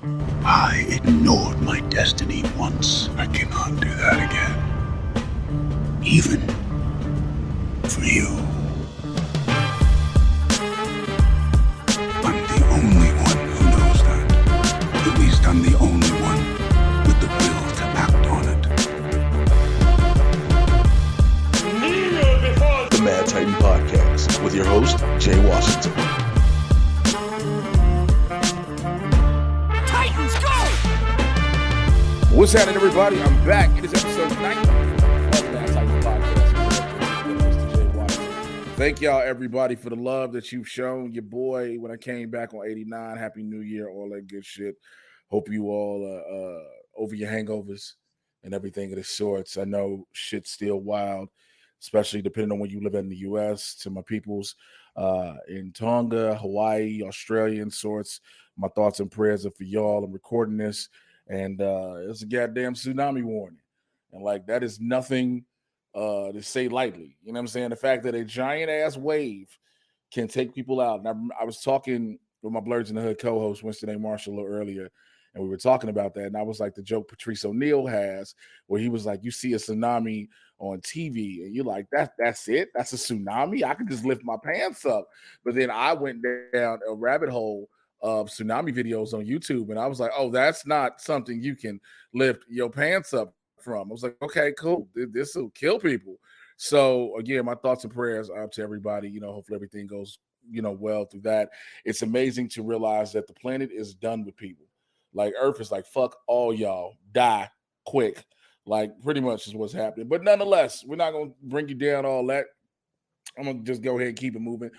I ignored my destiny once. I cannot do that again. Even for you. I'm the only one who knows that. At least I'm the only one with the will to act on it. The Mad Titan Podcast with your host, Jay Washington. Titans, go! What's happening, everybody? I'm back. It is episode 9 of the Mad Titan Podcast. Mr. Jay Washington. Thank y'all, everybody, for the love that you've shown your boy when I came back on 89. Happy New Year, all that good shit. Hope you all over your hangovers and everything of the sorts. I know shit's still wild, especially depending on where you live in the U.S. To my peoples in Tonga, Hawaii, Australia, and sorts, my thoughts and prayers are for y'all. I'm recording this, and it's a goddamn tsunami warning. And, like, that is nothing to say lightly. You know what I'm saying? The fact that a giant-ass wave can take people out. And I was talking with my BLERDS in the Hood co-host, Winston A. Marshall, a little earlier, and we were talking about that. And I was like, the joke Patrice O'Neal has, where he was like, you see a tsunami on TV, and you're like, that's it? That's a tsunami? I can just lift my pants up. But then I went down a rabbit hole of tsunami videos on YouTube, and I was like, oh, that's not something you can lift your pants up from. I was like, okay, cool. This will kill people. So again, my thoughts and prayers are up to everybody. You know, hopefully everything goes, well through that. It's amazing to realize that the planet is done with people. Like, Earth is like, fuck all y'all, die quick. Like, pretty much is what's happening. But nonetheless, we're not going to bring you down all that. I'm going to just go ahead and keep it moving.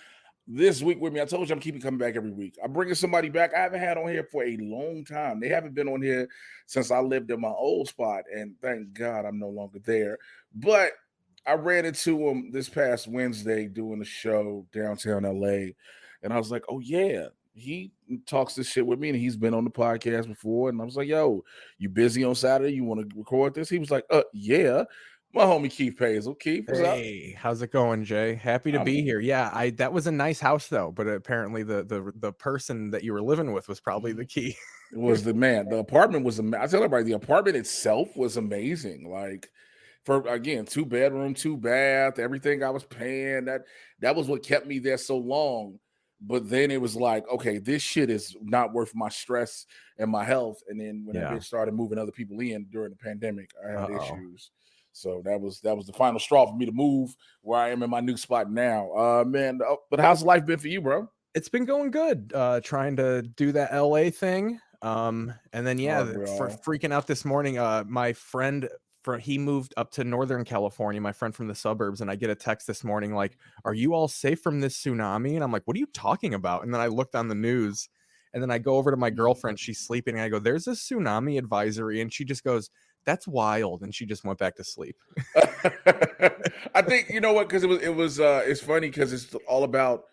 This week with me, I told you I'm keeping coming back every week. I'm bringing somebody back I haven't had on here for a long time. They haven't been on here since I lived in my old spot, and thank God I'm no longer there. But I ran into him this past Wednesday doing a show downtown LA, and I was like, oh, yeah. He talks this shit with me, and he's been on the podcast before. And I was like, yo, you busy on Saturday? You want to record this? He was like, yeah. My homie Keith Paesel. Keith, what's up? Hey, how's it going, Jay? Happy to be here. Yeah, that was a nice house though, but apparently the person that you were living with was probably the key. It was the man. The apartment was I tell everybody, the apartment itself was amazing. Like, for again, 2-bedroom, 2-bath, everything I was paying. That was what kept me there so long. But then it was like, okay, this shit is not worth my stress and my health. And then when I started moving other people in during the pandemic, I had issues. So that was the final straw for me to move where I am in my new spot now. Man, but how's life been for you, bro? It's been going good. Trying to do that LA thing. And then for freaking out this morning, my friend he moved up to Northern California, my friend from the suburbs, and I get a text this morning like, are you all safe from this tsunami? And I'm like, what are you talking about? And then I looked on the news, and then I go over to my girlfriend, she's sleeping, and I go, there's a tsunami advisory, and she just goes, that's wild, and she just went back to sleep. I think, you know what, because it's funny because it's all about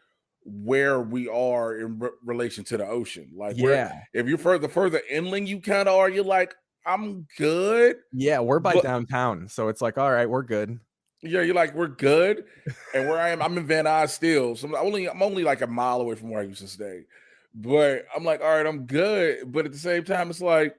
where we are in relation to the ocean. Like, if you're further inland you kind of are, you're like, I'm good. Yeah, we're by downtown, so it's like, all right, we're good. Yeah, you're like, we're good. And where I am, I'm in Van Nuys still. So I'm only like a mile away from where I used to stay. But I'm like, all right, I'm good. But at the same time, it's like,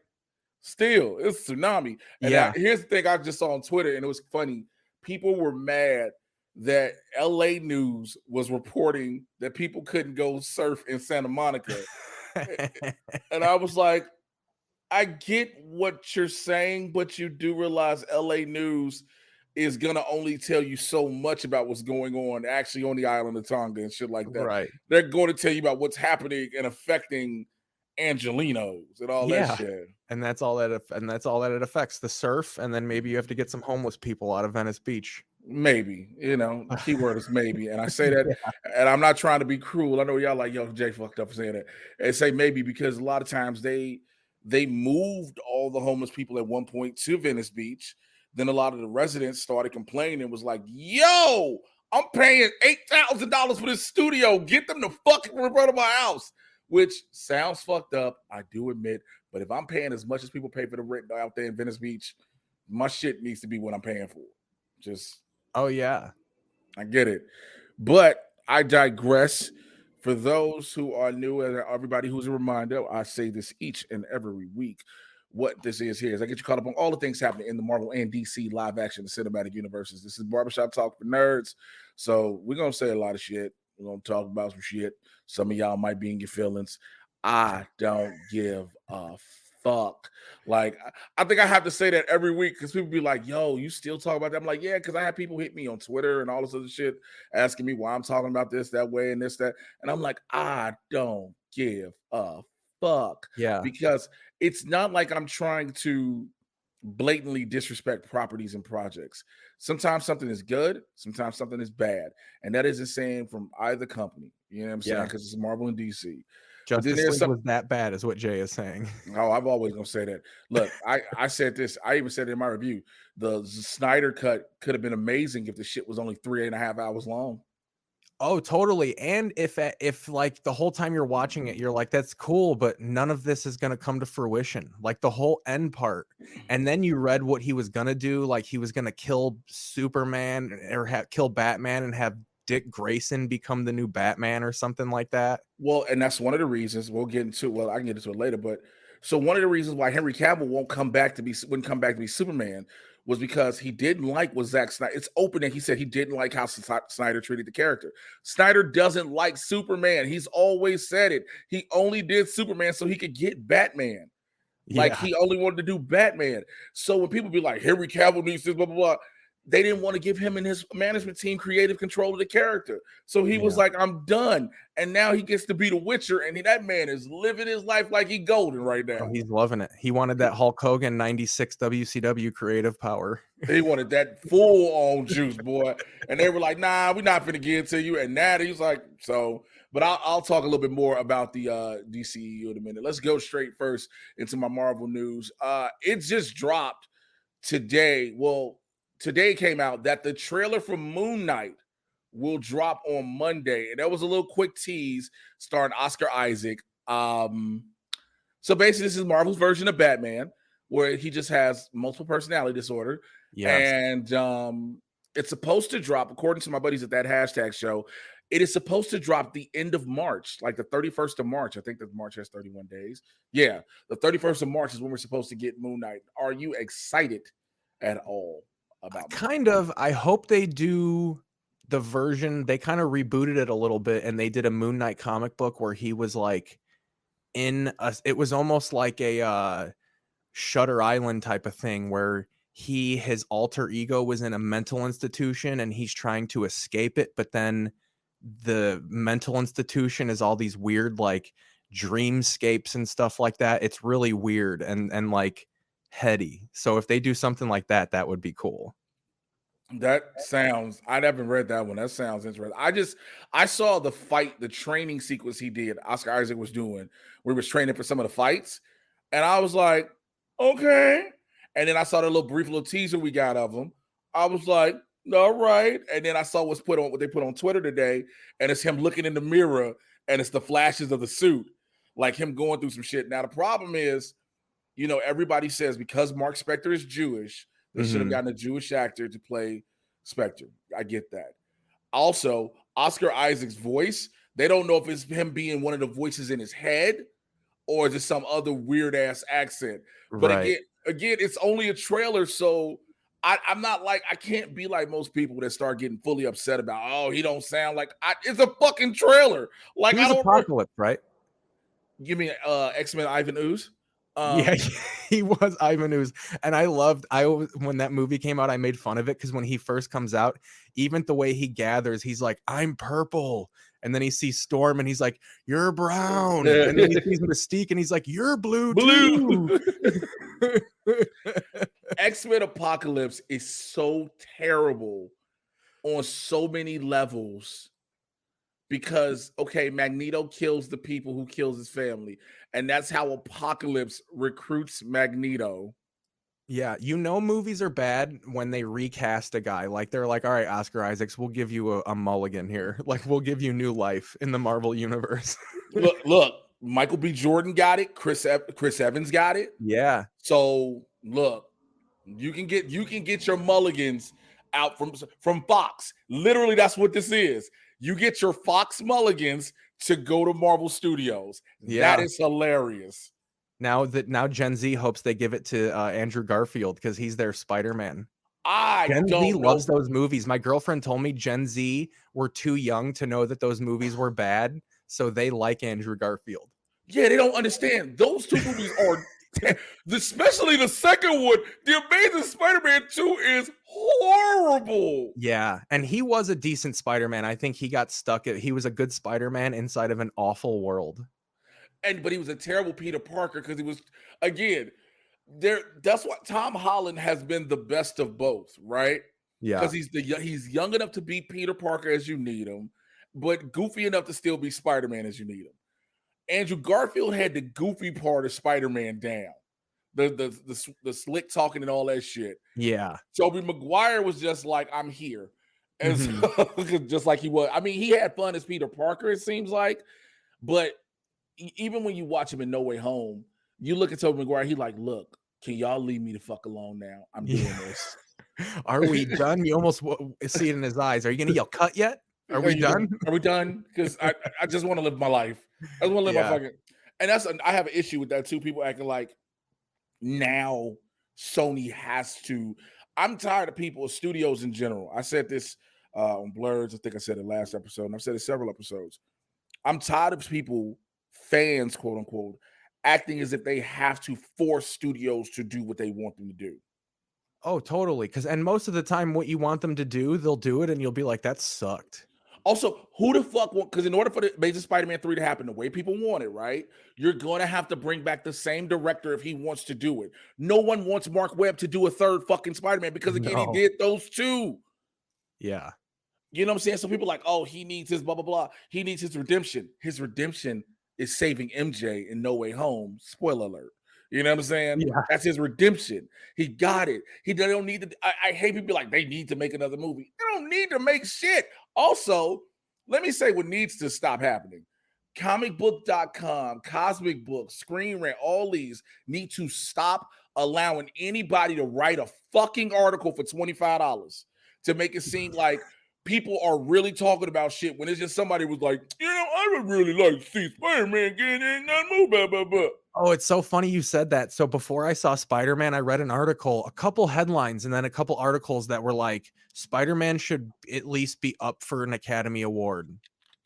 still, it's a tsunami. And here's the thing I just saw on Twitter, and it was funny. People were mad that LA News was reporting that people couldn't go surf in Santa Monica. And I was like, I get what you're saying, but you do realize LA News is going to only tell you so much about what's going on actually on the island of Tonga and shit like that. Right. They're going to tell you about what's happening and affecting Angelinos and all that shit. And that's all that it affects, the surf, and then maybe you have to get some homeless people out of Venice Beach. Maybe, the keyword is maybe. And I say that, and I'm not trying to be cruel. I know y'all like, yo, Jay fucked up for saying that. And say maybe because a lot of times they moved all the homeless people at one point to Venice Beach. Then a lot of the residents started complaining and was like, yo, I'm paying $8,000 for this studio. Get them the fuck in front of my house. Which sounds fucked up, I do admit. But if I'm paying as much as people pay for the rent out there in Venice Beach, my shit needs to be what I'm paying for. I get it. But I digress. For those who are new and everybody who's a reminder, I say this each and every week. What this is here is I get you caught up on all the things happening in the Marvel and DC live action cinematic universes. This is Barbershop Talk for Nerds. So we're going to say a lot of shit. We're going to talk about some shit. Some of y'all might be in your feelings. I don't give a fuck. Like, I think I have to say that every week because people be like, yo, you still talk about that? I'm like, yeah, because I have people hit me on Twitter and all this other shit asking me why I'm talking about this, that way, and this, that. And I'm like, I don't give a fuck. Yeah. Because it's not like I'm trying to blatantly disrespect properties and projects. Sometimes something is good, sometimes something is bad. And that isn't saying from either company. You know what I'm saying? Because it's Marvel and DC. Justice League was that bad, is what Jay is saying. Oh, I've always gonna say that. Look, I said this. I even said it in my review. The Snyder cut could have been amazing if the shit was only 3.5 hours long. Oh, totally. And if like the whole time you're watching it, you're like, that's cool, but none of this is gonna come to fruition. Like the whole end part. And then you read what he was gonna do, like he was gonna kill Superman or kill Batman and have Dick Grayson become the new Batman or something like that. Well, and that's one of the reasons I can get into it later, but so one of the reasons why Henry Cavill wouldn't come back to be Superman was because he didn't like what Zack Snyder. It's open that he said he didn't like how Snyder treated the character. Snyder doesn't like Superman. He's always said it. He only did Superman so he could get Batman. Like he only wanted to do Batman. So when people be like, Henry Cavill needs this, blah, blah, blah, they didn't want to give him and his management team creative control of the character. So he was like, I'm done. And now he gets to be the Witcher, and that man is living his life like he golden right now. Oh, he's loving it. He wanted that Hulk Hogan 96 WCW creative power. He wanted that full-on juice, boy. And they were like, nah, we're not going to give it to you. And now he's like, so... But I'll talk a little bit more about the DCEU in a minute. Let's go straight first into my Marvel news. It just dropped today. Well, today came out that the trailer for Moon Knight will drop on Monday. And that was a little quick tease starring Oscar Isaac. So basically, this is Marvel's version of Batman, where he just has multiple personality disorder. Yes. And it's supposed to drop, according to my buddies at that hashtag show, it is supposed to drop the end of March, like the 31st of March. I think that March has 31 days. Yeah, the 31st of March is when we're supposed to get Moon Knight. Are you excited at all about that? Kind of. I hope they do the version. They kind of rebooted it a little bit, and they did a Moon Knight comic book where he was like it was almost like a Shutter Island type of thing where his alter ego was in a mental institution and he's trying to escape it, but then the mental institution is all these weird like dreamscapes and stuff like that. It's really weird and like heady. So if they do something like that, that would be cool. I haven't read that one. That sounds interesting. I saw the training sequence he did, Oscar Isaac was doing, where he was training for some of the fights. And I was like, okay. And then I saw the brief little teaser we got of him. I was like, all right. And then I saw what they put on Twitter today, and it's him looking in the mirror, and it's the flashes of the suit, like him going through some shit. Now the problem is, everybody says because Mark Spector is Jewish, they should have gotten a Jewish actor to play Spectre. I get that. Also, Oscar Isaac's voice, they don't know if it's him being one of the voices in his head or is it some other weird ass accent. But again, it's only a trailer, so I'm not like, I can't be like most people that start getting fully upset about, oh, he don't sound like, it's a fucking trailer. Like, I don't Apocalypse, right? You mean X-Men Ivan Ooze? Yeah, he was Ivan Ooze. And when that movie came out, I made fun of it because when he first comes out, even the way he gathers, he's like, I'm purple. And then he sees Storm and he's like, you're brown. And then he sees Mystique and he's like, you're blue. Too. X-Men Apocalypse is so terrible on so many levels because, okay, Magneto kills the people who kills his family. And that's how Apocalypse recruits Magneto. Yeah, movies are bad when they recast a guy. Like they're like, all right, Oscar Isaacs, we'll give you a mulligan here. Like we'll give you new life in the Marvel universe. look, Michael B. Jordan got it. Chris Evans got it. Yeah. So look, you can get your mulligans out from Fox. Literally, that's what this is. You get your Fox mulligans to go to Marvel Studios. Yeah. That is hilarious. Now Gen Z hopes they give it to Andrew Garfield because he's their Spider-Man. Gen Z loves those movies. My girlfriend told me Gen Z were too young to know that those movies were bad, so they like Andrew Garfield. Yeah, they don't understand. Those two movies are, especially the second one, The Amazing Spider-Man 2 is horrible. Yeah, and he was a decent Spider-Man. I think he got stuck. He was a good Spider-Man inside of an awful world. But he was a terrible Peter Parker because he was, again, that's what Tom Holland has been the best of both, right? Yeah, because he's young enough to be Peter Parker as you need him, but goofy enough to still be Spider-Man as you need him. Andrew Garfield had the goofy part of Spider-Man down, the slick talking and all that shit. Yeah, Tobey Maguire was just like, I'm here, and so, just like he was. I mean, he had fun as Peter Parker, it seems like, but even when you watch him in No Way Home, you look at Tobey Maguire, he like, look, can y'all leave me the fuck alone now? I'm doing this. Are we done? You almost see it in his eyes. Are you gonna yell cut yet? Are we done? Are we done? Because I just want to live my life. I just want to live my fucking. And I have an issue with that too. People acting like now Sony has to. I'm tired of people, studios in general. I said this on BLERDS. I think I said it last episode, and I've said it several episodes. I'm tired of people, fans, quote unquote, acting as if they have to force studios to do what they want them to do. Oh, totally. And most of the time, what you want them to do, they'll do it, and you'll be like, that sucked. Also, who the fuck want? Because in order for the Amazing Spider-Man 3 to happen the way people want it, right? You're going to have to bring back the same director if he wants to do it. No one wants Mark Webb to do a third fucking Spider-Man because, again, he did those two. Yeah. You know what I'm saying? So people are like, oh, he needs his blah, blah, blah. He needs his redemption. His redemption is saving MJ in No Way Home. Spoiler alert. You know what I'm saying? Yeah. That's his redemption. He got it. They don't need to. I hate people like, they need to make another movie. They don't need to make shit. Also, let me say what needs to stop happening. Comicbook.com, Cosmic Books, Screen Rant, all these need to stop allowing anybody to write a fucking article for $25 to make it seem like people are really talking about shit when it's just somebody was like, you know, I would really like to see Spider-Man get in that movie, blah, blah, blah. Oh, it's so funny you said that. So before I saw Spider-Man, I read an article, a couple headlines, and then a couple articles that were like, Spider-Man should at least be up for an Academy Award.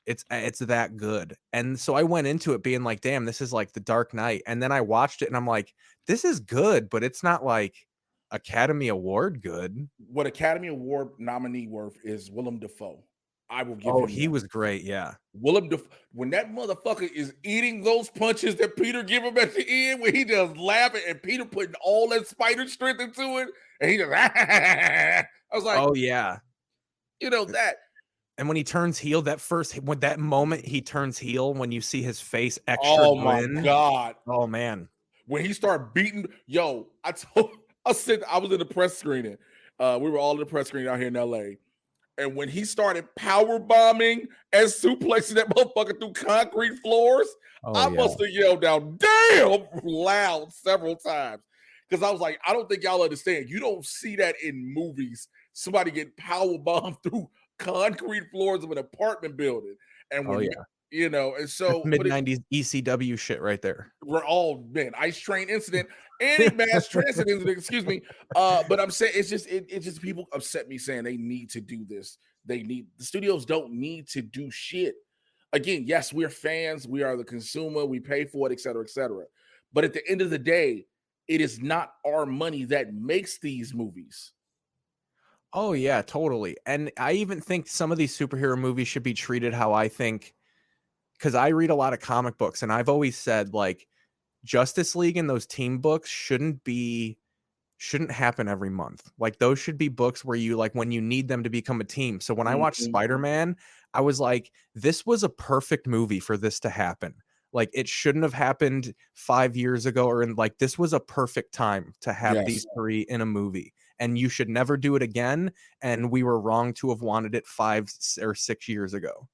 It's that good. And so I went into it being like, damn, this is like The Dark Knight. And then I watched it and I'm like, this is good, but it's not like Academy Award good. What Academy Award nominee worth is Willem Dafoe. I will give him. Oh, he was great, yeah. Willem Dafoe, when that motherfucker is eating those punches that Peter give him at the end, when he just laughing and Peter putting all that spider strength into it, and he just I was like, oh yeah, you know that. And when he turns heel, when that moment he turns heel, when you see his face extra my god, oh man, when he started beating, I was in the press screening. We were all in the press screening out here in LA. And when he started power bombing and suplexing that motherfucker through concrete floors, I must have yelled out, damn, loud several times. Because I was like, I don't think y'all understand. You don't see that in movies. Somebody get power bombed through concrete floors of an apartment building. And when you know, and so mid-90s ECW shit right there. We're all Ice Train incident and mass transit incident, excuse me. But I'm saying it's just people upset me saying they need to do this. The studios don't need to do shit. Again, yes, we're fans, we are the consumer, we pay for it, et cetera, et cetera. But at the end of the day, it is not our money that makes these movies. Oh yeah, totally. And I even think some of these superhero movies should be treated how I think. Because I read a lot of comic books, and I've always said, like, Justice League and those team books shouldn't happen every month. Like, those should be books where you, like, when you need them to become a team. So when I watched Spider-Man, I was like, this was a perfect movie for this to happen. Like, it shouldn't have happened 5 years ago, or this was a perfect time to have these three in a movie. And you should never do it again. And we were wrong to have wanted it 5 or 6 years ago.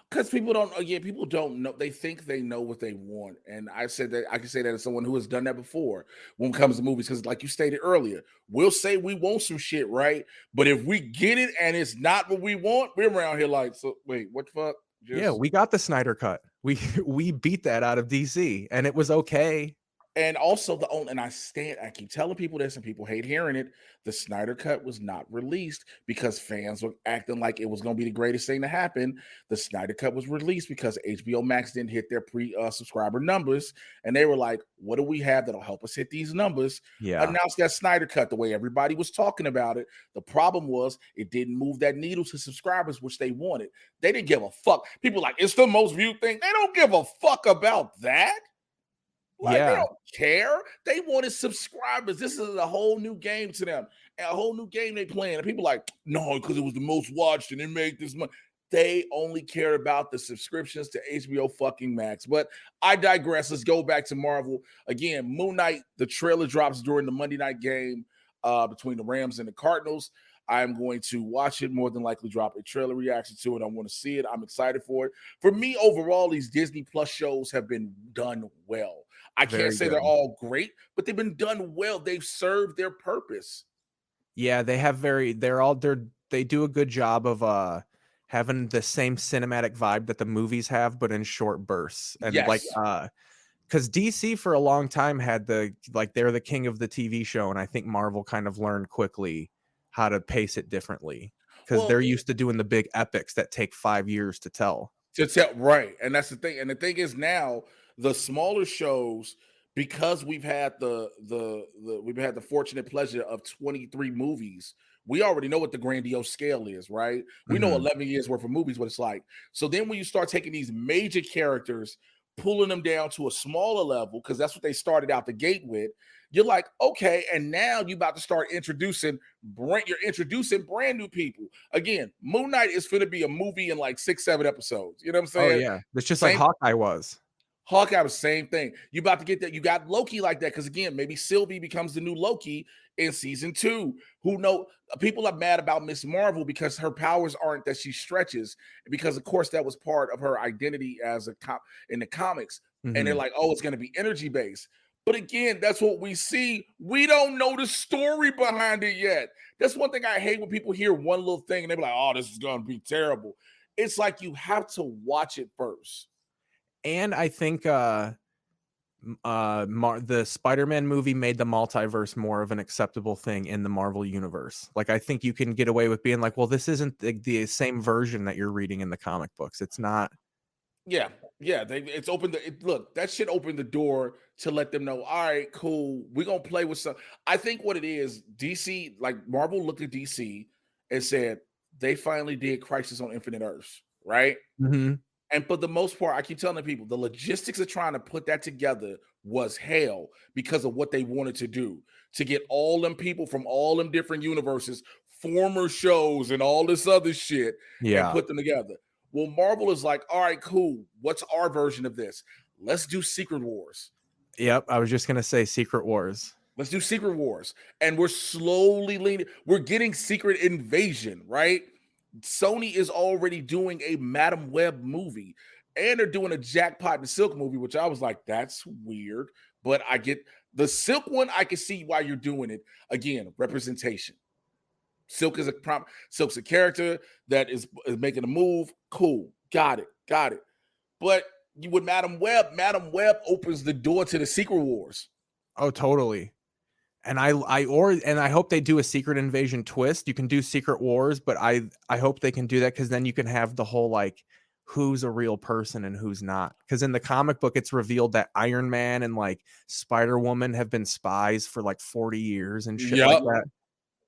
Because people don't know. They think they know what they want. And I said that I can say that as someone who has done that before when it comes to movies. Because like you stated earlier, we'll say we want some shit, right? But if we get it and it's not what we want, we're around here like, so wait, what the fuck? Yeah, we got the Snyder cut. We beat that out of DC, and it was okay. And also I keep telling people this and people hate hearing it. The Snyder Cut was not released because fans were acting like it was going to be the greatest thing to happen. The Snyder Cut was released because HBO Max didn't hit their subscriber numbers. And they were like, what do we have that'll help us hit these numbers? Yeah. Announce that Snyder Cut the way everybody was talking about it. The problem was it didn't move that needle to subscribers, which they wanted. They didn't give a fuck. People like, it's the most viewed thing. They don't give a fuck about that. Like, they don't care. They wanted subscribers. This is a whole new game to them. And a whole new game they playing. And people like, no, because it was the most watched and it made this money. They only care about the subscriptions to HBO fucking Max. But I digress. Let's go back to Marvel. Again, Moon Knight, the trailer drops during the Monday night game between the Rams and the Cardinals. I'm going to watch it, more than likely drop a trailer reaction to it. I want to see it. I'm excited for it. For me, overall, these Disney Plus shows have been done well. I can't say they're all great, but they've been done well. They've served their purpose. Yeah, they do a good job of having the same cinematic vibe that the movies have, but in short bursts. And like because DC for a long time had they're the king of the TV show, and I think Marvel kind of learned quickly how to pace it differently because they're used to doing the big epics that take 5 years to tell. Right. And that's the thing. And the thing is now the smaller shows, because we've had we've had the fortunate pleasure of 23 movies, we already know what the grandiose scale is, right? We know 11 years worth of movies, what it's like. So then when you start taking these major characters, pulling them down to a smaller level, because that's what they started out the gate with, you're like, okay, and now you're about to start introducing brand new people. Again, Moon Knight is going to be a movie in like 6-7 episodes. You know what I'm saying? Oh, yeah. It's just like Hawkeye was. Hawkeye was the same thing. You about to get that. You got Loki like that because, again, maybe Sylvie becomes the new Loki in season 2. Who know? People are mad about Miss Marvel because her powers aren't that she stretches, because, of course, that was part of her identity as a cop in the comics. And they're like, oh, it's going to be energy based. But again, that's what we see. We don't know the story behind it yet. That's one thing I hate when people hear one little thing and they're like, oh, this is going to be terrible. It's like you have to watch it first. And I think the Spider-Man movie made the multiverse more of an acceptable thing in the Marvel universe. Like, I think you can get away with being like, well, this isn't the same version that you're reading in the comic books. It's not. Yeah. It's opened. Look, that shit opened the door to let them know, all right, cool, we're going to play with some. I think what it is, DC, like Marvel looked at DC and said, they finally did Crisis on Infinite Earths, right? And for the most part, I keep telling people, the logistics of trying to put that together was hell because of what they wanted to do, to get all them people from all them different universes, former shows and all this other shit, and put them together. Well, Marvel is like, all right, cool. What's our version of this? Let's do Secret Wars. Yep, I was just going to say Secret Wars. Let's do Secret Wars. And we're slowly leaning. We're getting Secret Invasion, right? Sony is already doing a Madam Web movie. And they're doing a Jackpot and Silk movie, which I was like, that's weird. But I get the Silk one. I can see why you're doing it. Again, representation. Silk's a character that is making a move. Cool. Got it. But with Madam Web opens the door to the Secret Wars. Oh, totally. And I hope they do a Secret Invasion twist. You can do Secret Wars, but I hope they can do that because then you can have the whole like who's a real person and who's not. Because in the comic book, it's revealed that Iron Man and like Spider-Woman have been spies for like 40 years and shit like that.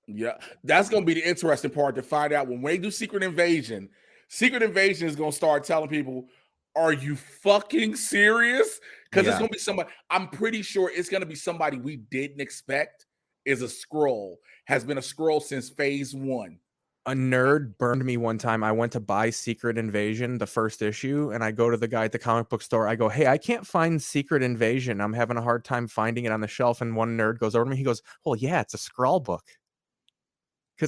Yeah, that's going to be the interesting part to find out when they do Secret Invasion. Secret Invasion is going to start telling people, are you fucking serious? Because it's going to be somebody, I'm pretty sure it's going to be somebody we didn't expect is a Skrull, has been a Skrull since phase 1. A nerd burned me one time. I went to buy Secret Invasion, the first issue, and I go to the guy at the comic book store. I go, hey, I can't find Secret Invasion. I'm having a hard time finding it on the shelf. And one nerd goes over to me. He goes, well, yeah, it's a Skrull book.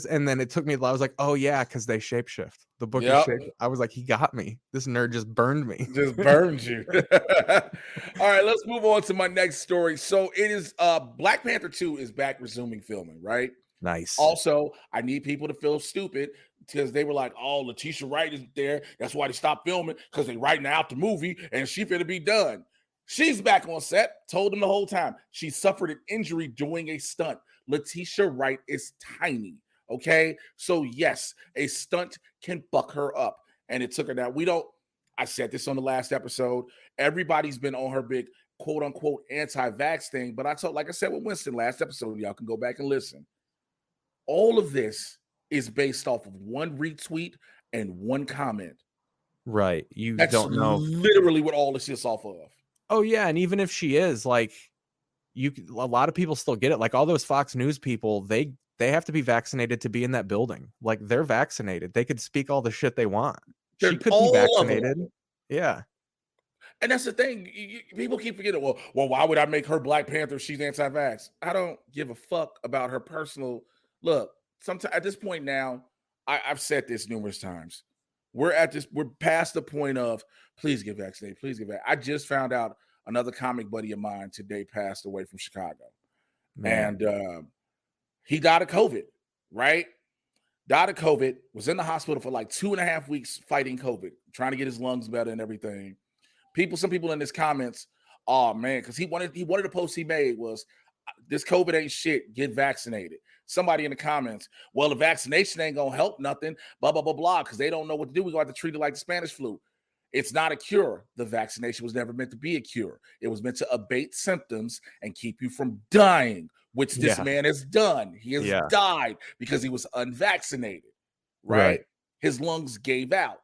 And then it took me, I was like, oh yeah, because they shapeshift. The book is shapeshift. I was like, he got me. This nerd just burned me. Just burned you. All right, let's move on to my next story. So it is Black Panther 2 is back resuming filming, right? Nice. Also, I need people to feel stupid because they were like, "Oh, Letitia Wright isn't there. That's why they stopped filming because they writing out the movie and she finna be done." She's back on set. Told them the whole time. She suffered an injury doing a stunt. Letitia Wright is tiny. Okay, so yes, a stunt can fuck her up, and it took her down. We don't. I said this on the last episode. Everybody's been on her big quote unquote anti-vax thing, but like I said with Winston last episode, y'all can go back and listen. All of this is based off of one retweet and one comment. Right. You That's don't know. literally what all this is off of. Oh yeah, and even if she is, like, a lot of people still get it. Like all those Fox News people, they have to be vaccinated to be in that building. Like they're vaccinated. They could speak all the shit they want. She could be vaccinated. Yeah. And that's the thing. People keep forgetting, well, why would I make her Black Panther if she's anti-vax? I don't give a fuck about her personal. Look, sometimes at this point now, I've said this numerous times. We're past the point of please get vaccinated, please get vaccinated. I just found out another comic buddy of mine today passed away from Chicago. Man. And he died of COVID, right? Died of COVID, was in the hospital for like 2.5 weeks fighting COVID, trying to get his lungs better and everything. Some people in his comments, oh man, because he wanted a post he made was, this COVID ain't shit, get vaccinated. Somebody in the comments, well, the vaccination ain't gonna help nothing, blah, blah, blah, blah, because they don't know what to do. We're gonna have to treat it like the Spanish flu. It's not a cure. The vaccination was never meant to be a cure. It was meant to abate symptoms and keep you from dying, which this man has done. He has died because he was unvaccinated, right? His lungs gave out.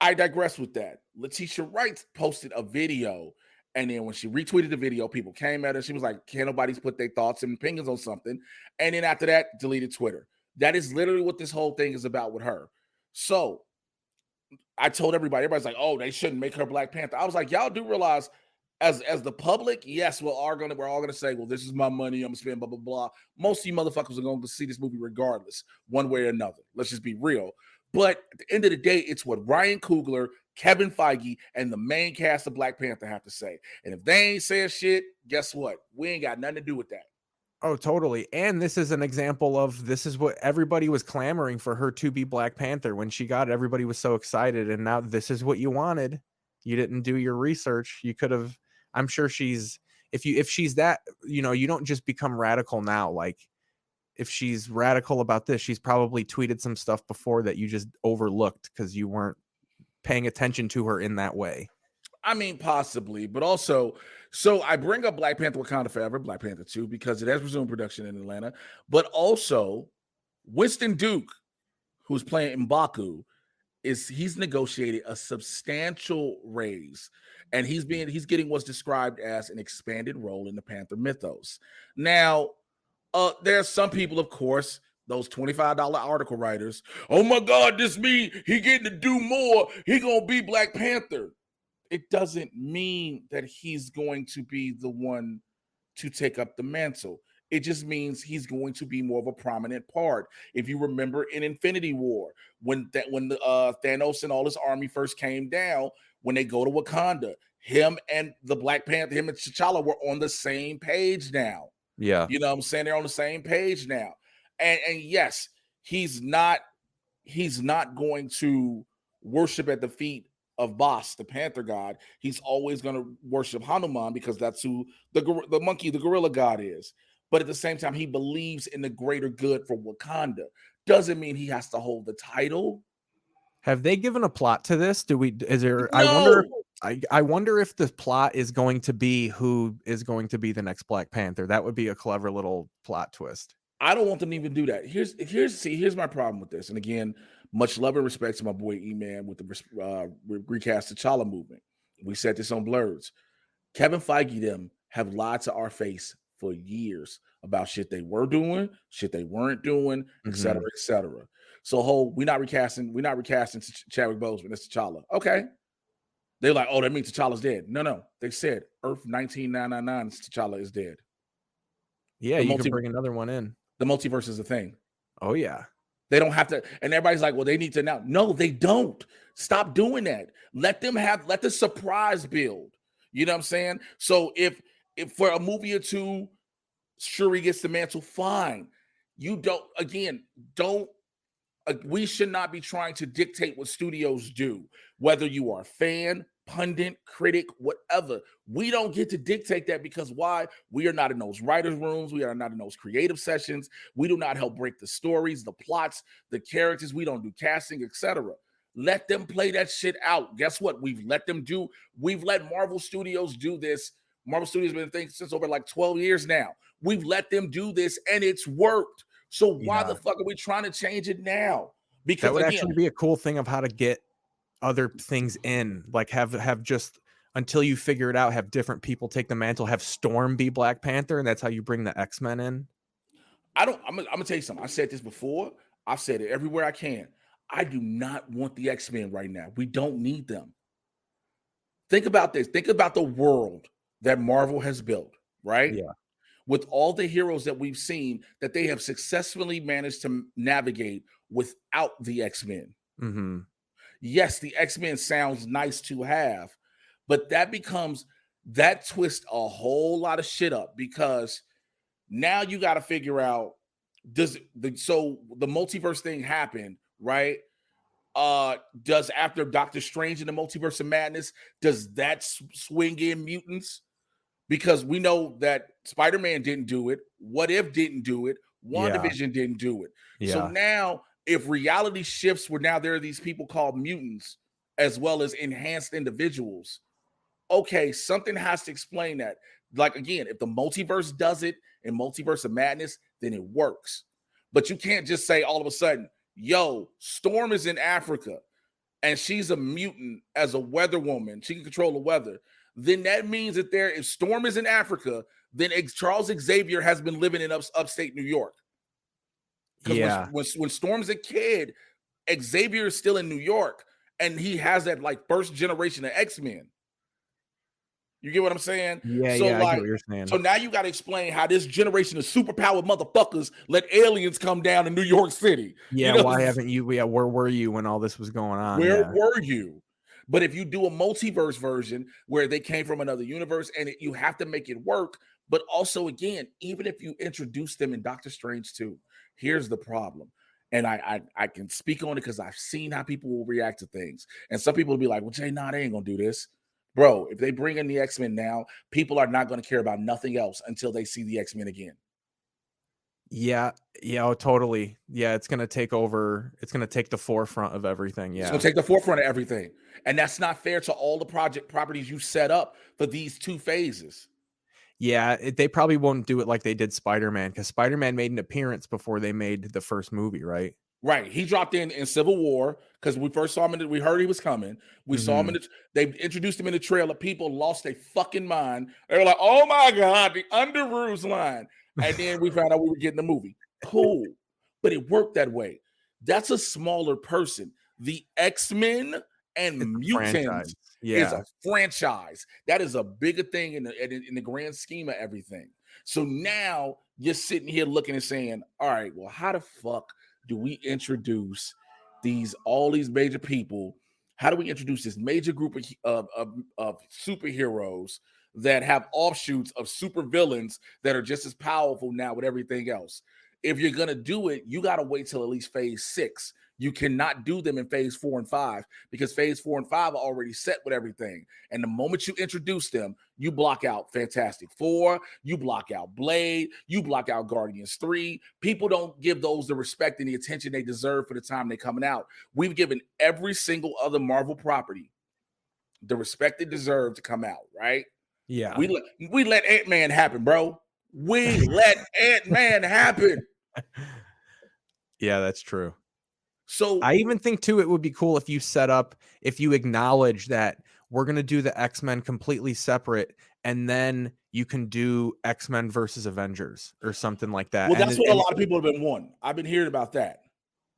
I digress with that. Letitia Wright posted a video, and then when she retweeted the video, people came at her. She was like, can't nobody put their thoughts and opinions on something? And then after that, deleted Twitter. That is literally what this whole thing is about with her. So I told everybody's like, oh, they shouldn't make her Black Panther. I was like, y'all do realize as the public, yes, we're all gonna say, well, this is my money, I'm gonna spend blah, blah, blah. Most of you motherfuckers are going to see this movie regardless, one way or another. Let's just be real. But at the end of the day, it's what Ryan Coogler, Kevin Feige, and the main cast of Black Panther have to say. And if they ain't saying shit, guess what? We ain't got nothing to do with that. Oh, totally. And this is an example of this is what everybody was clamoring for her to be Black Panther. When she got it, everybody was so excited. And now this is what you wanted. You didn't do your research. You could have, I'm sure if she's that, you don't just become radical now. Like if she's radical about this, she's probably tweeted some stuff before that you just overlooked because you weren't paying attention to her in that way. I mean, possibly, but also, so I bring up Black Panther Wakanda Forever, Black Panther 2, because it has resumed production in Atlanta, but also Winston Duke, who's playing M'Baku, he's negotiated a substantial raise, and he's getting what's described as an expanded role in the Panther mythos. Now, there are some people, of course, those $25 article writers, oh my God, this mean he getting to do more, he gonna be Black Panther. It doesn't mean that he's going to be the one to take up the mantle. It just means he's going to be more of a prominent part. If you remember in Infinity War, when Thanos and all his army first came down, when they go to Wakanda, him and the Black Panther, him and T'Challa were on the same page now. Yeah. You know what I'm saying? They're on the same page now. And yes, he's not going to worship at the feet of Boss, the Panther god. He's always going to worship Hanuman because that's who the gorilla god is. But at the same time, he believes in the greater good for Wakanda. Doesn't mean he has to hold the title. Have they given a plot to this? No. I wonder if the plot is going to be who is going to be the next Black Panther. That would be a clever little plot twist. I don't want them to even do that. Here's my problem with this. And again, much love and respect to my boy E-Man with the recast T'Challa movement. We said this on BLERDS. Kevin Feige them have lied to our face for years about shit they were doing, shit they weren't doing, et cetera, et cetera. So we're not recasting Chadwick Boseman as T'Challa. Okay. They're like, oh, that means T'Challa's dead. No. They said Earth 19999 T'Challa is dead. Yeah, you can bring another one in. The multiverse is a thing. Oh, yeah. They don't have to, and everybody's like, well, they need to now. No, they don't. Stop doing that. Let the surprise build. You know what I'm saying? So if for a movie or two, Shuri gets the mantle, fine. You don't. We should not be trying to dictate what studios do, whether you are a fan, pundit, critic, whatever. We don't get to dictate that, because why? We are not in those writers' rooms. We are not in those creative sessions. We do not help break the stories, the plots, the characters. We don't do casting, etc. Let them play that shit out. Guess what? We've let Marvel Studios do this. Marvel Studios has been a thing since over like 12 years now. We've let them do this and it's worked. So why the fuck are we trying to change it now? Because that would actually be a cool thing of how to get other things in, like have just until you figure it out, have different people take the mantle, have Storm be Black Panther, and that's how you bring the X-Men in. I'm gonna tell you something. I said this before. I've said it everywhere I can. I do not want the X-Men right now. We don't need them. Think about this. Think about the world that Marvel has built, right? Yeah. With all the heroes that we've seen that they have successfully managed to navigate without the X-Men. Mm-hmm. Yes, the X-Men sounds nice to have, but that twists a whole lot of shit up, because now you got to figure out, so the multiverse thing happened, right? Does after Doctor Strange in the Multiverse of Madness, does that swing in mutants? Because we know that Spider-Man didn't do it. What If didn't do it. WandaVision didn't do it. Yeah. So now, if reality shifts where now there are these people called mutants as well as enhanced individuals, okay, something has to explain that. Like, again, if the multiverse does it in Multiverse of Madness, then it works. But you can't just say all of a sudden, yo, Storm is in Africa and she's a mutant as a weather woman. She can control the weather. Then that means that if Storm is in Africa, then Charles Xavier has been living in upstate New York. Because when Storm's a kid, Xavier is still in New York, and he has that like first generation of X-Men. You get what I'm saying? Yeah, so, I get what you're saying. So now you got to explain how this generation of superpowered motherfuckers let aliens come down to New York City. Yeah, why haven't you? Yeah, where were you when all this was going on? Where were you? But if you do a multiverse version where they came from another universe, and you have to make it work. But also, again, even if you introduce them in Doctor Strange 2, here's the problem. And I can speak on it because I've seen how people will react to things. And some people will be like, well, Jay, they ain't going to do this. Bro, if they bring in the X-Men now, people are not going to care about nothing else until they see the X-Men again. Yeah, totally. Yeah, it's going to take over. It's going to take the forefront of everything. Yeah, it's going to take the forefront of everything. And that's not fair to all the properties you set up for these two phases. Yeah, they probably won't do it like they did Spider-Man, because Spider-Man made an appearance before they made the first movie, right? Right. He dropped in Civil War because we first saw him we heard he was coming. We saw him they introduced him in the trailer. People lost their fucking mind. They were like, oh my God, the Underoos line. And then we found out we were getting the movie. Cool. But it worked that way. That's a smaller person. The X-Men and mutants is a franchise. That is a bigger thing in the grand scheme of everything. So now you're sitting here looking and saying, all right, well, how the fuck do we introduce all these major people? How do we introduce this major group of superheroes that have offshoots of super villains that are just as powerful now with everything else? If you're going to do it, you got to wait till at least phase 6. You cannot do them in phase 4 and 5 because phase 4 and 5 are already set with everything. And the moment you introduce them, you block out Fantastic Four, you block out Blade, you block out Guardians 3. People don't give those the respect and the attention they deserve for the time they're coming out. We've given every single other Marvel property the respect they deserve to come out, right? Yeah. We let Ant-Man happen, bro. We let Ant-Man happen. Yeah, that's true. So I even think too, it would be cool if you acknowledge that we're going to do the X-Men completely separate, and then you can do X-Men versus Avengers or something like that. Well, that's what a lot of people have been wanting. I've been hearing about that.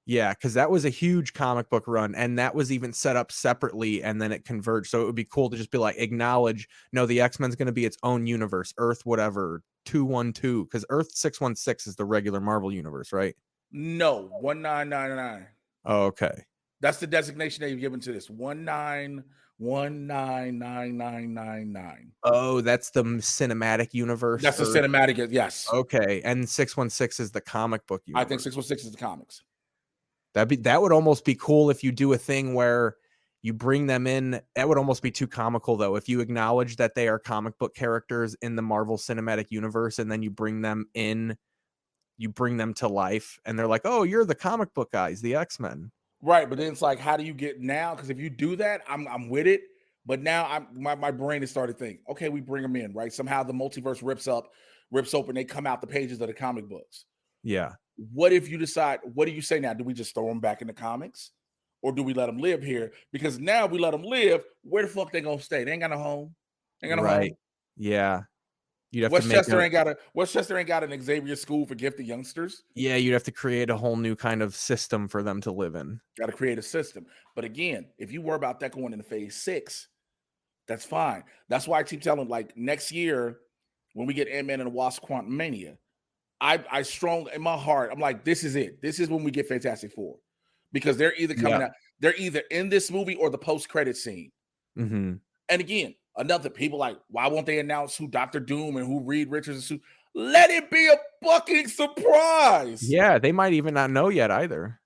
Yeah, because that was a huge comic book run, and that was even set up separately, and then it converged. So it would be cool to just be like, acknowledge, no, the X-Men's going to be its own universe, Earth whatever, 212, because Earth 616 is the regular Marvel universe, right? No, 1999. Oh, okay. That's the designation they've given to this. 19 199999. Oh, that's the cinematic universe. That's the cinematic. Yes. Okay, and 616 is the comic book universe. I think 616 is the comics. That would almost be cool if you do a thing where you bring them in. That would almost be too comical, though, if you acknowledge that they are comic book characters in the Marvel Cinematic Universe, and then you bring them in, you bring them to life, and they're like, "Oh, you're the comic book guys, the X-Men." Right, but then it's like, how do you get now? Because if you do that, I'm with it. But now my brain has started thinking, okay, we bring them in, right? Somehow the multiverse rips open, they come out the pages of the comic books. Yeah. What if you decide, what do you say now? Do we just throw them back in the comics? Or do we let them live here? Because now we let them live, where the fuck they gonna stay? They ain't got no home. They ain't got no home. Yeah. You'd have Westchester ain't got an Xavier school for gifted youngsters. Yeah, you'd have to create a whole new kind of system for them to live in. Got to create a system. But again, if you worry about that going into phase 6, that's fine. That's why I keep telling, like, next year when we get Ant-Man and the Wasp Quantumania, I strong in my heart, I'm like, this is it. This is when we get Fantastic Four, because they're either coming out, they're either in this movie or the post-credit scene. Mm-hmm. And again, another people like, why won't they announce who Dr. Doom and who Reed Richards is? Let it be a fucking surprise. Yeah, they might even not know yet either.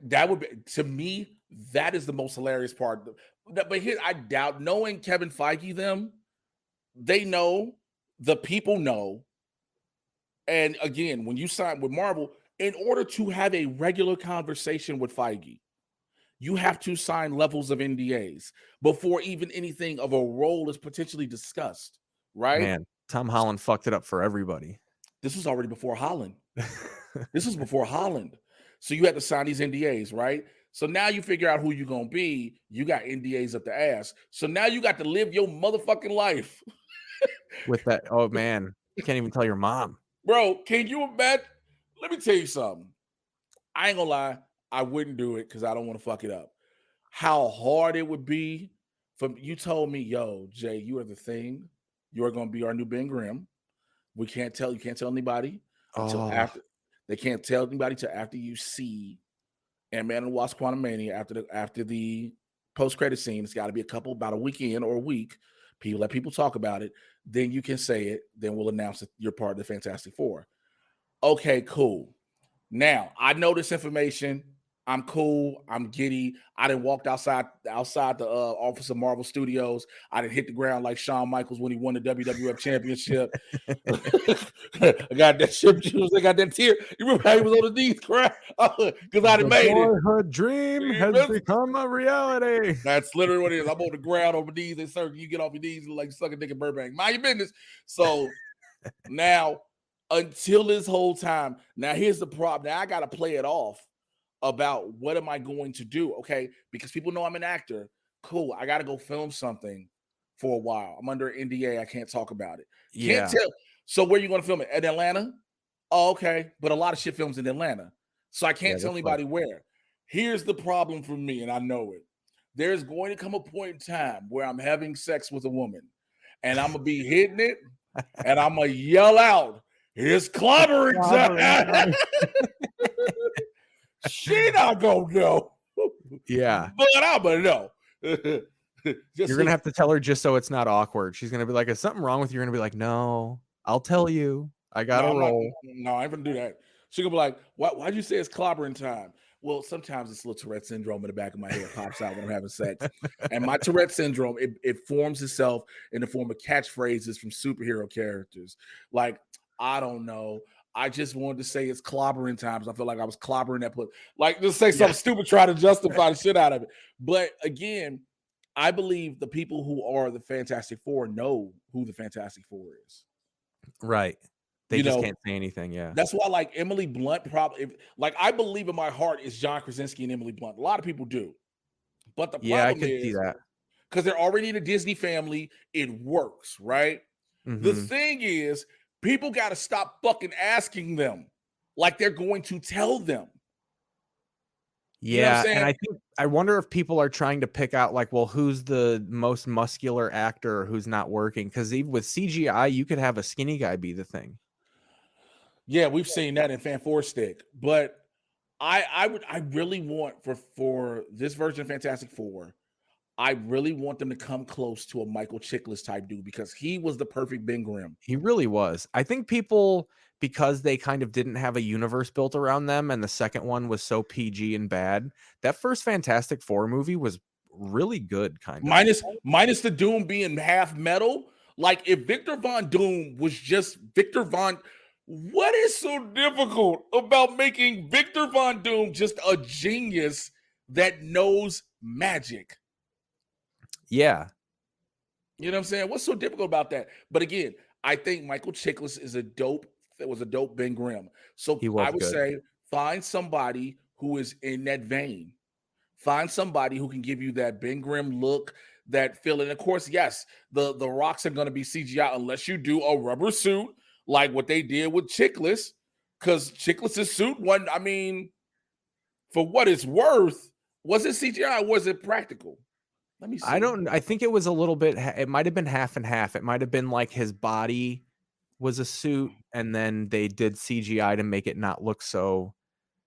That would be, to me, that is the most hilarious part. But here, I doubt, knowing Kevin Feige, them, they know, the people know. And again, when you sign with Marvel, in order to have a regular conversation with Feige, you have to sign levels of NDAs before even anything of a role is potentially discussed, right? Man, Tom Holland fucked it up for everybody. This was already before Holland. This was before Holland. So you had to sign these NDAs, right? So now you figure out who you're going to be. You got NDAs up the ass. So now you got to live your motherfucking life. With that, oh man, you can't even tell your mom. Bro, can you imagine? Let me tell you something. I ain't gonna lie, I wouldn't do it because I don't want to fuck it up. How hard it would be from, you told me, yo, Jay, you are the thing. You are gonna be our new Ben Grimm. You can't tell anybody until after. They can't tell anybody till after you see Ant-Man and the Wasp Quantumania, after the post-credit scene. It's got to be about a weekend or a week. Let people talk about it. Then you can say it. Then we'll announce that you're part of the Fantastic Four. Okay, cool. Now, I know this information. I'm cool. I'm giddy. I done walked outside the office of Marvel Studios. I done hit the ground like Shawn Michaels when he won the WWF Championship. I got that ship juice. I got that tear. You remember how he was on the knees crying? Because I done made it. Boyhood dream has become a reality. That's literally what it is. I'm on the ground on my knees and sir, you get off your knees like suck a dick in Burbank. Mind your business. So now, until this whole time, now here's the problem. Now I got to play it off about what am I going to do, okay? Because people know I'm an actor. Cool, I got to go film something for a while. I'm under NDA. I can't talk about it. Can't tell. So where are you going to film it? In Atlanta? Oh, okay. But a lot of shit films in Atlanta. So I can't tell anybody where. Here's the problem for me, and I know it. There's going to come a point in time where I'm having sex with a woman, and I'm going to be hitting it, and I'm going to yell out, it's clobbering time. She not gonna know. Yeah. But I'm gonna know. You're gonna have to tell her just so it's not awkward. She's gonna be like, is something wrong with you? You're gonna be like, no, I'll tell you. I got a roll. No, I ain't gonna do that. She's gonna be like, why'd you say it's clobbering time? Well, sometimes it's a little Tourette syndrome in the back of my head pops out when I'm having sex. And my Tourette syndrome, it forms itself in the form of catchphrases from superhero characters. Like, I don't know. I just wanted to say it's clobbering times. I feel like I was clobbering that put. Like, just say something stupid, try to justify the shit out of it. But again, I believe the people who are the Fantastic Four know who the Fantastic Four is. Right. They just can't say anything. Yeah. That's why, like, Emily Blunt probably, like, I believe in my heart it's John Krasinski and Emily Blunt. A lot of people do. But the problem I could see that. Because they're already in the Disney family, it works, right? Mm-hmm. The thing is, people got to stop fucking asking them like they're going to tell them. Yeah, and I wonder if people are trying to pick out, like, well, who's the most muscular actor who's not working? Because even with CGI, you could have a skinny guy be the thing. Yeah, we've seen that in Fan4Stick. But I really want for this version of Fantastic Four, I really want them to come close to a Michael Chiklis type dude because he was the perfect Ben Grimm. He really was. I think people, because they kind of didn't have a universe built around them, and the second one was so PG and bad, that first Fantastic Four movie was really good, kind of. Minus the Doom being half metal. Like if Victor Von Doom was just Victor Von, what is so difficult about making Victor Von Doom just a genius that knows magic? Yeah. You know what I'm saying? What's so difficult about that? But again, I think Michael Chiklis was a dope Ben Grimm. So I would say find somebody who is in that vein. Find somebody who can give you that Ben Grimm look, that feeling. Of course, yes, the rocks are going to be CGI unless you do a rubber suit like what they did with Chiklis, because Chiklis' suit wasn't, I mean, for what it's worth, was it CGI or was it practical? Let me see. I think it was a little bit, it might have been half and half. It might have been like his body was a suit and then they did CGI to make it not look so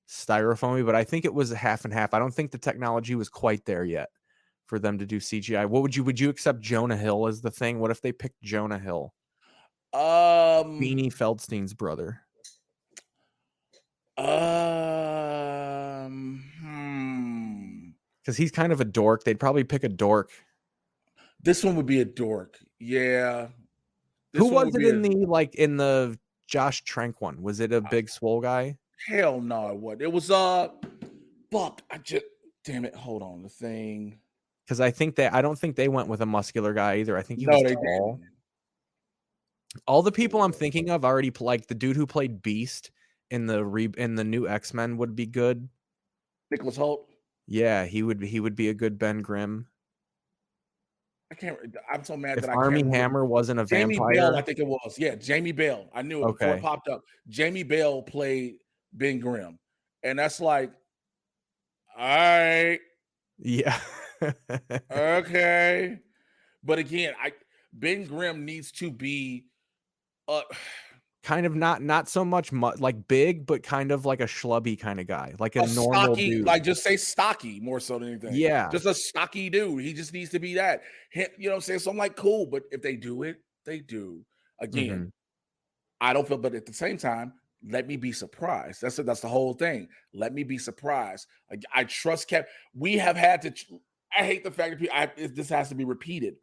styrofoamy, but I think it was a half and half. I don't think the technology was quite there yet for them to do CGI. Would you accept Jonah Hill as the thing? What if they picked Jonah Hill? Beanie Feldstein's brother. Because he's kind of a dork. They'd probably pick a dork. This one would be a dork. Yeah. Who was it in the Josh Trank one? Was it a big swole guy? Hell no, it wasn't. It was fuck. Damn it. Hold on. The thing. Because I don't think they went with a muscular guy either. I think he was tall. All the people I'm thinking of already, like the dude who played Beast in the new X-Men would be good. Nicholas Hoult. Yeah, he would be a good Ben Grimm. I'm so mad if that Armie Hammer wasn't a Jamie vampire. Bell, I think it was. Yeah, Jamie Bell. I knew it before it popped up. Jamie Bell played Ben Grimm. And that's like, all right. Yeah. Okay. But again, Ben Grimm needs to be kind of not so much like big, but kind of like a schlubby kind of guy, like a normal stocky dude. Like just say stocky more so than anything. Yeah, just a stocky dude. He just needs to be that. You know what I'm saying? So I'm like, cool, but if they do it, they do. Again, I don't feel, but at the same time, let me be surprised. That's the whole thing. Let me be surprised. I trust Kev. We have had to. I hate the fact that this has to be repeated.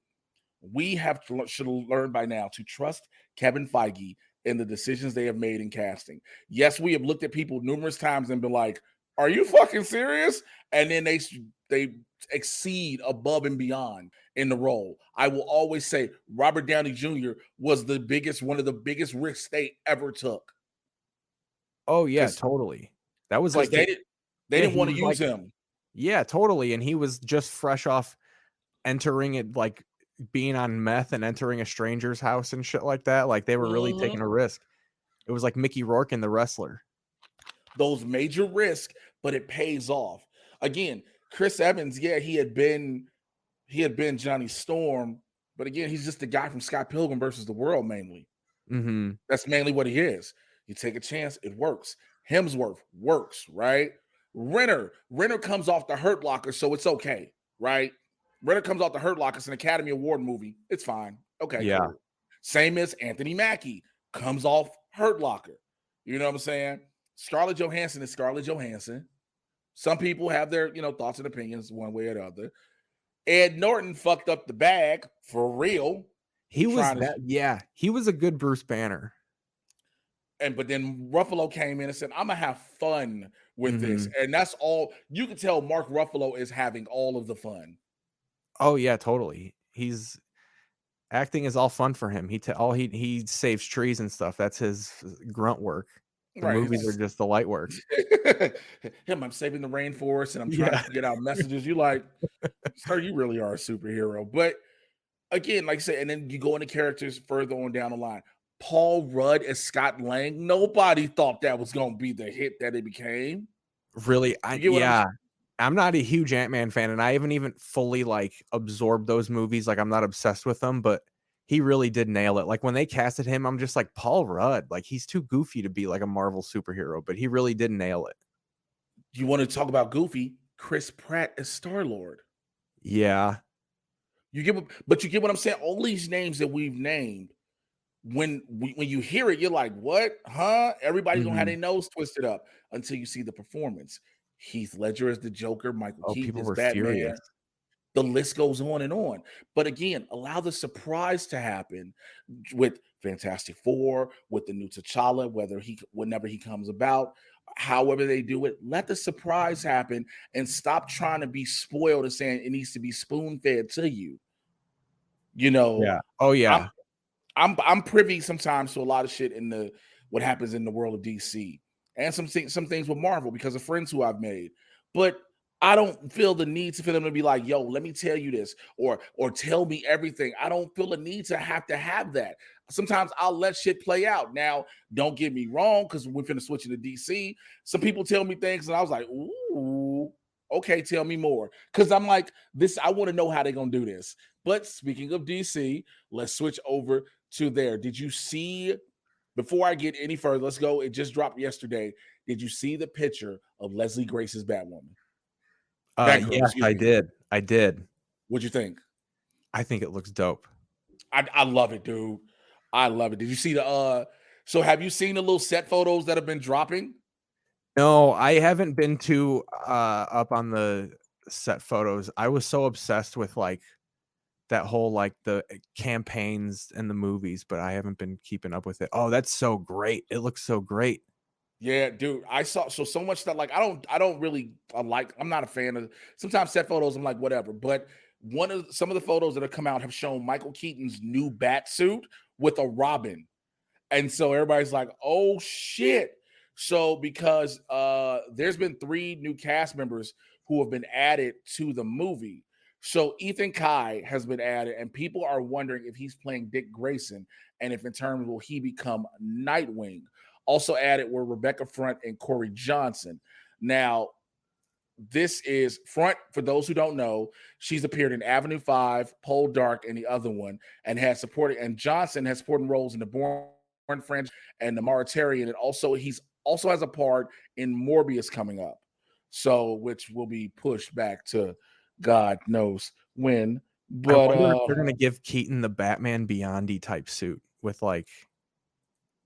We should learn by now to trust Kevin Feige and the decisions they have made in casting. Yes, we have looked at people numerous times and been like, "Are you fucking serious?" And then they exceed above and beyond in the role. I will always say Robert Downey Jr. was one of the biggest risks they ever took. Oh yeah, totally. That was like they didn't want to use him. Yeah, totally. And he was just fresh off entering it, like being on meth and entering a stranger's house and shit like that. Like they were really taking a risk. It was like Mickey Rourke in The Wrestler. Those major risks, but it pays off. Again, Chris Evans, yeah, he had been Johnny Storm, but again, he's just the guy from Scott Pilgrim versus the World mainly. That's mainly what he is. You take a chance, it works. Hemsworth works, right? Renner comes off the Hurt Locker, so it's okay, right? Renner comes off the Hurt Locker. It's an Academy Award movie. It's fine. Okay, yeah. Cool. Same as Anthony Mackie comes off Hurt Locker. You know what I'm saying? Scarlett Johansson is Scarlett Johansson. Some people have their, thoughts and opinions one way or the other. Ed Norton fucked up the bag for real. He was he was a good Bruce Banner. But then Ruffalo came in and said, I'm gonna have fun with this. And that's all you can tell. Mark Ruffalo is having all of the fun. Oh yeah, totally. He's acting is all fun for him. He saves trees and stuff. That's his grunt work. The movies are just the light work. I'm saving the rainforest and I'm trying to get out messages. You like, sir, you really are a superhero. But again, like I said, and then you go into characters further on down the line. Paul Rudd as Scott Lang. Nobody thought that was going to be the hit that it became. Really? I'm not a huge Ant-Man fan, and I haven't even fully absorbed those movies. I'm not obsessed with them, but he really did nail it. When they casted him, I'm just like, Paul Rudd, he's too goofy to be a Marvel superhero, but he really did nail it. You want to talk about goofy? Chris Pratt as Star-Lord. Yeah. You get what I'm saying? All these names that we've named, when you hear it, you're like, what? Huh? Everybody's gonna have their nose twisted up until you see the performance. Heath Ledger as the Joker, Michael Keaton people as were Batman. furious. The list goes on and on. But again, allow the surprise to happen with Fantastic Four, with the new T'Challa, whenever he comes about, however they do it, let the surprise happen and stop trying to be spoiled and saying it needs to be spoon-fed to you. You know, yeah. Oh yeah. I'm privy sometimes to a lot of shit in what happens in the world of DC and some things with Marvel because of friends who I've made. But I don't feel the need for them to be like, yo, let me tell you this or tell me everything. I don't feel the need to have that. Sometimes I'll let shit play out. Now, don't get me wrong, because we're finna switch into DC. Some people tell me things and I was like, ooh, okay, tell me more. Because I'm like, I want to know how they're gonna do this. But speaking of DC, let's switch over to there. Did you see, before I get any further, let's go. It just dropped yesterday. Did you see the picture of Leslie Grace's Batwoman? Batgirl, Yes, I did. What'd you think? I think it looks dope. I love it, dude. I love it. Did you see so have you seen the little set photos that have been dropping? No, I haven't been too up on the set photos. I was so obsessed with like that whole like the campaigns and the movies, but I haven't been keeping up with it. Oh, that's so great. It looks so great. Yeah, dude. I saw so much stuff. Like I don't really like. I'm not a fan of. Sometimes set photos. I'm like whatever. But some of the photos that have come out have shown Michael Keaton's new bat suit with a Robin, and so everybody's like, oh shit. So because there's been 3 new cast members who have been added to the movie. So Ethan Kai has been added, and people are wondering if he's playing Dick Grayson, and if in turn will he become Nightwing. Also added were Rebecca Front and Corey Johnson. Now, this is Front, for those who don't know, she's appeared in Avenue 5, Pole Dark, and the other one, and Johnson has supporting roles in the Bourne franchise and the Maritarian, and he's also has a part in Morbius coming up, so which will be pushed back to God knows when. But I wonder if they're gonna give Keaton the Batman Beyondy type suit with like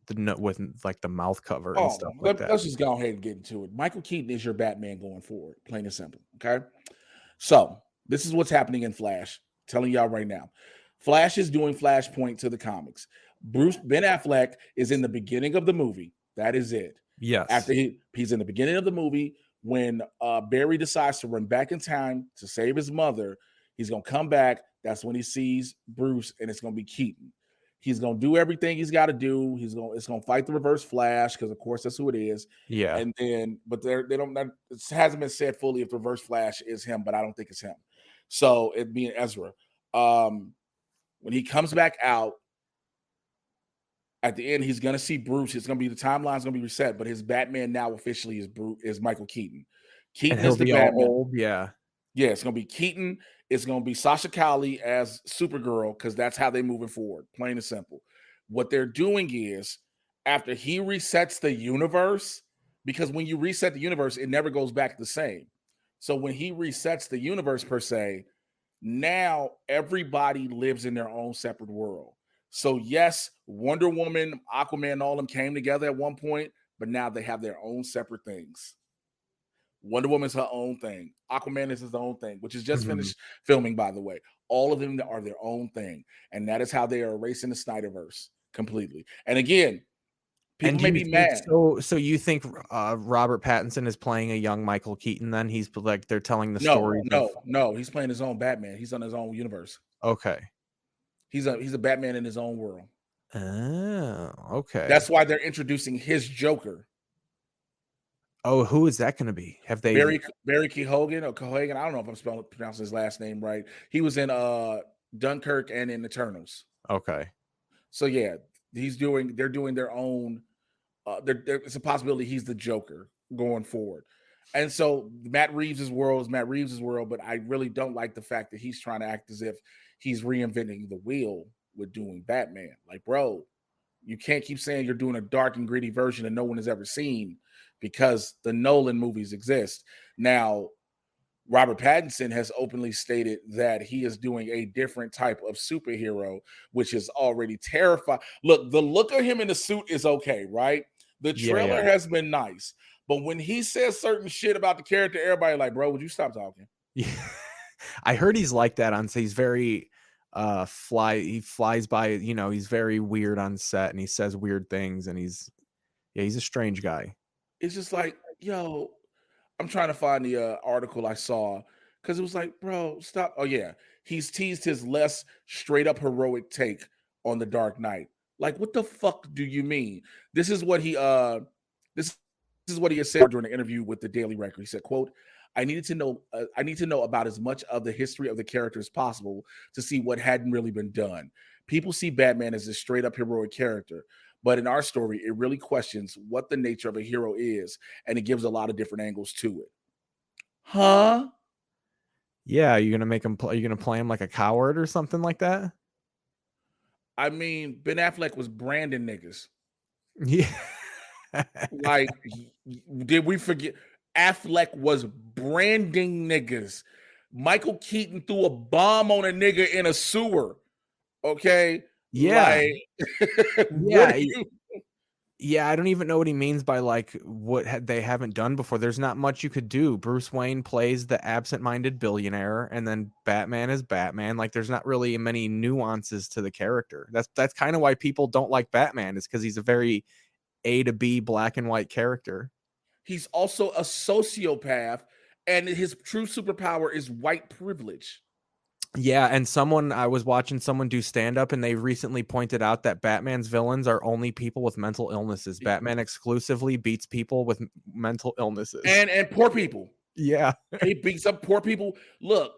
the mouth cover and stuff like that. Let's just go ahead and get into it. Michael Keaton is your Batman going forward, plain and simple. Okay, so this is what's happening in Flash. Telling y'all right now, Flash is doing Flashpoint to the comics. Ben Affleck is in the beginning of the movie. That is it. Yes. After he's in the beginning of the movie, when Barry decides to run back in time to save his mother, he's gonna come back. That's when he sees Bruce, and it's gonna be Keaton. He's gonna do everything he's got to do. It's gonna fight the Reverse Flash because, of course, that's who it is. Yeah. And then, but they don't. It hasn't been said fully if the Reverse Flash is him, but I don't think it's him. So it being Ezra. When he comes back out at the end, he's gonna see Bruce. It's gonna be the timeline's gonna be reset, but his Batman now officially is Michael Keaton. Keaton is the Batman. Old, yeah. Yeah, it's gonna be Keaton. It's going to be Sasha Calle as Supergirl because that's how they're moving forward, plain and simple. What they're doing is, after he resets the universe, because when you reset the universe, it never goes back the same. So when he resets the universe, per se, now everybody lives in their own separate world. So yes, Wonder Woman, Aquaman, all of them came together at one point, but now they have their own separate things. Wonder Woman's her own thing. Aquaman is his own thing, which is just finished filming, by the way. All of them are their own thing. And that is how they are erasing the Snyderverse completely. And again, people may be mad. So you think Robert Pattinson is playing a young Michael Keaton then? He's like, they're telling the story. No. He's playing his own Batman. He's on his own universe. Okay. He's a Batman in his own world. Oh, okay. That's why they're introducing his Joker. Oh, who is that going to be? Have they Barry Keoghan or Keoghan? I don't know if I'm pronouncing his last name right. He was in Dunkirk and in Eternals. Okay. So yeah, they're doing their own. It's a possibility he's the Joker going forward. And so Matt Reeves' world is Matt Reeves' world, but I really don't like the fact that he's trying to act as if he's reinventing the wheel with doing Batman. Like, bro, you can't keep saying you're doing a dark and gritty version that no one has ever seen, because the Nolan movies exist. Now, Robert Pattinson has openly stated that he is doing a different type of superhero, which is already terrifying. Look, the look of him in the suit is okay, right? The trailer has been nice, but when he says certain shit about the character, everybody like, bro, would you stop talking? Yeah. I heard he's like that on set. He's very he flies by, you know, he's very weird on set and he says weird things and he's a strange guy. It's just like, yo, I'm trying to find the article I saw because it was like, bro, stop. Oh yeah, he's teased his less straight up heroic take on the Dark Knight. Like, what the fuck do you mean? This is what he this is what he has said during an interview with the Daily Record. He said, "quote I need to know about as much of the history of the character as possible to see what hadn't really been done. People see Batman as a straight up heroic character, but in our story, it really questions what the nature of a hero is, and it gives a lot of different angles to it." Huh? Yeah, you're gonna make him. Are you gonna play him like a coward or something like that? I mean, Ben Affleck was branding niggas. Yeah. Like, did we forget? Affleck was branding niggas. Michael Keaton threw a bomb on a nigga in a sewer. Okay. Yeah. Like, what yeah, I don't even know what he means by like what they haven't done before. There's not much you could do. Bruce Wayne plays the absent-minded billionaire, and then Batman is Batman. Like, there's not really many nuances to the character. That's kind of why people don't like Batman, is because he's a very A to B black and white character. He's also a sociopath, and his true superpower is white privilege. Yeah, and I was watching someone do stand-up, and they recently pointed out that Batman's villains are only people with mental illnesses. Batman exclusively beats people with mental illnesses. And poor people. Yeah. He beats up poor people. Look,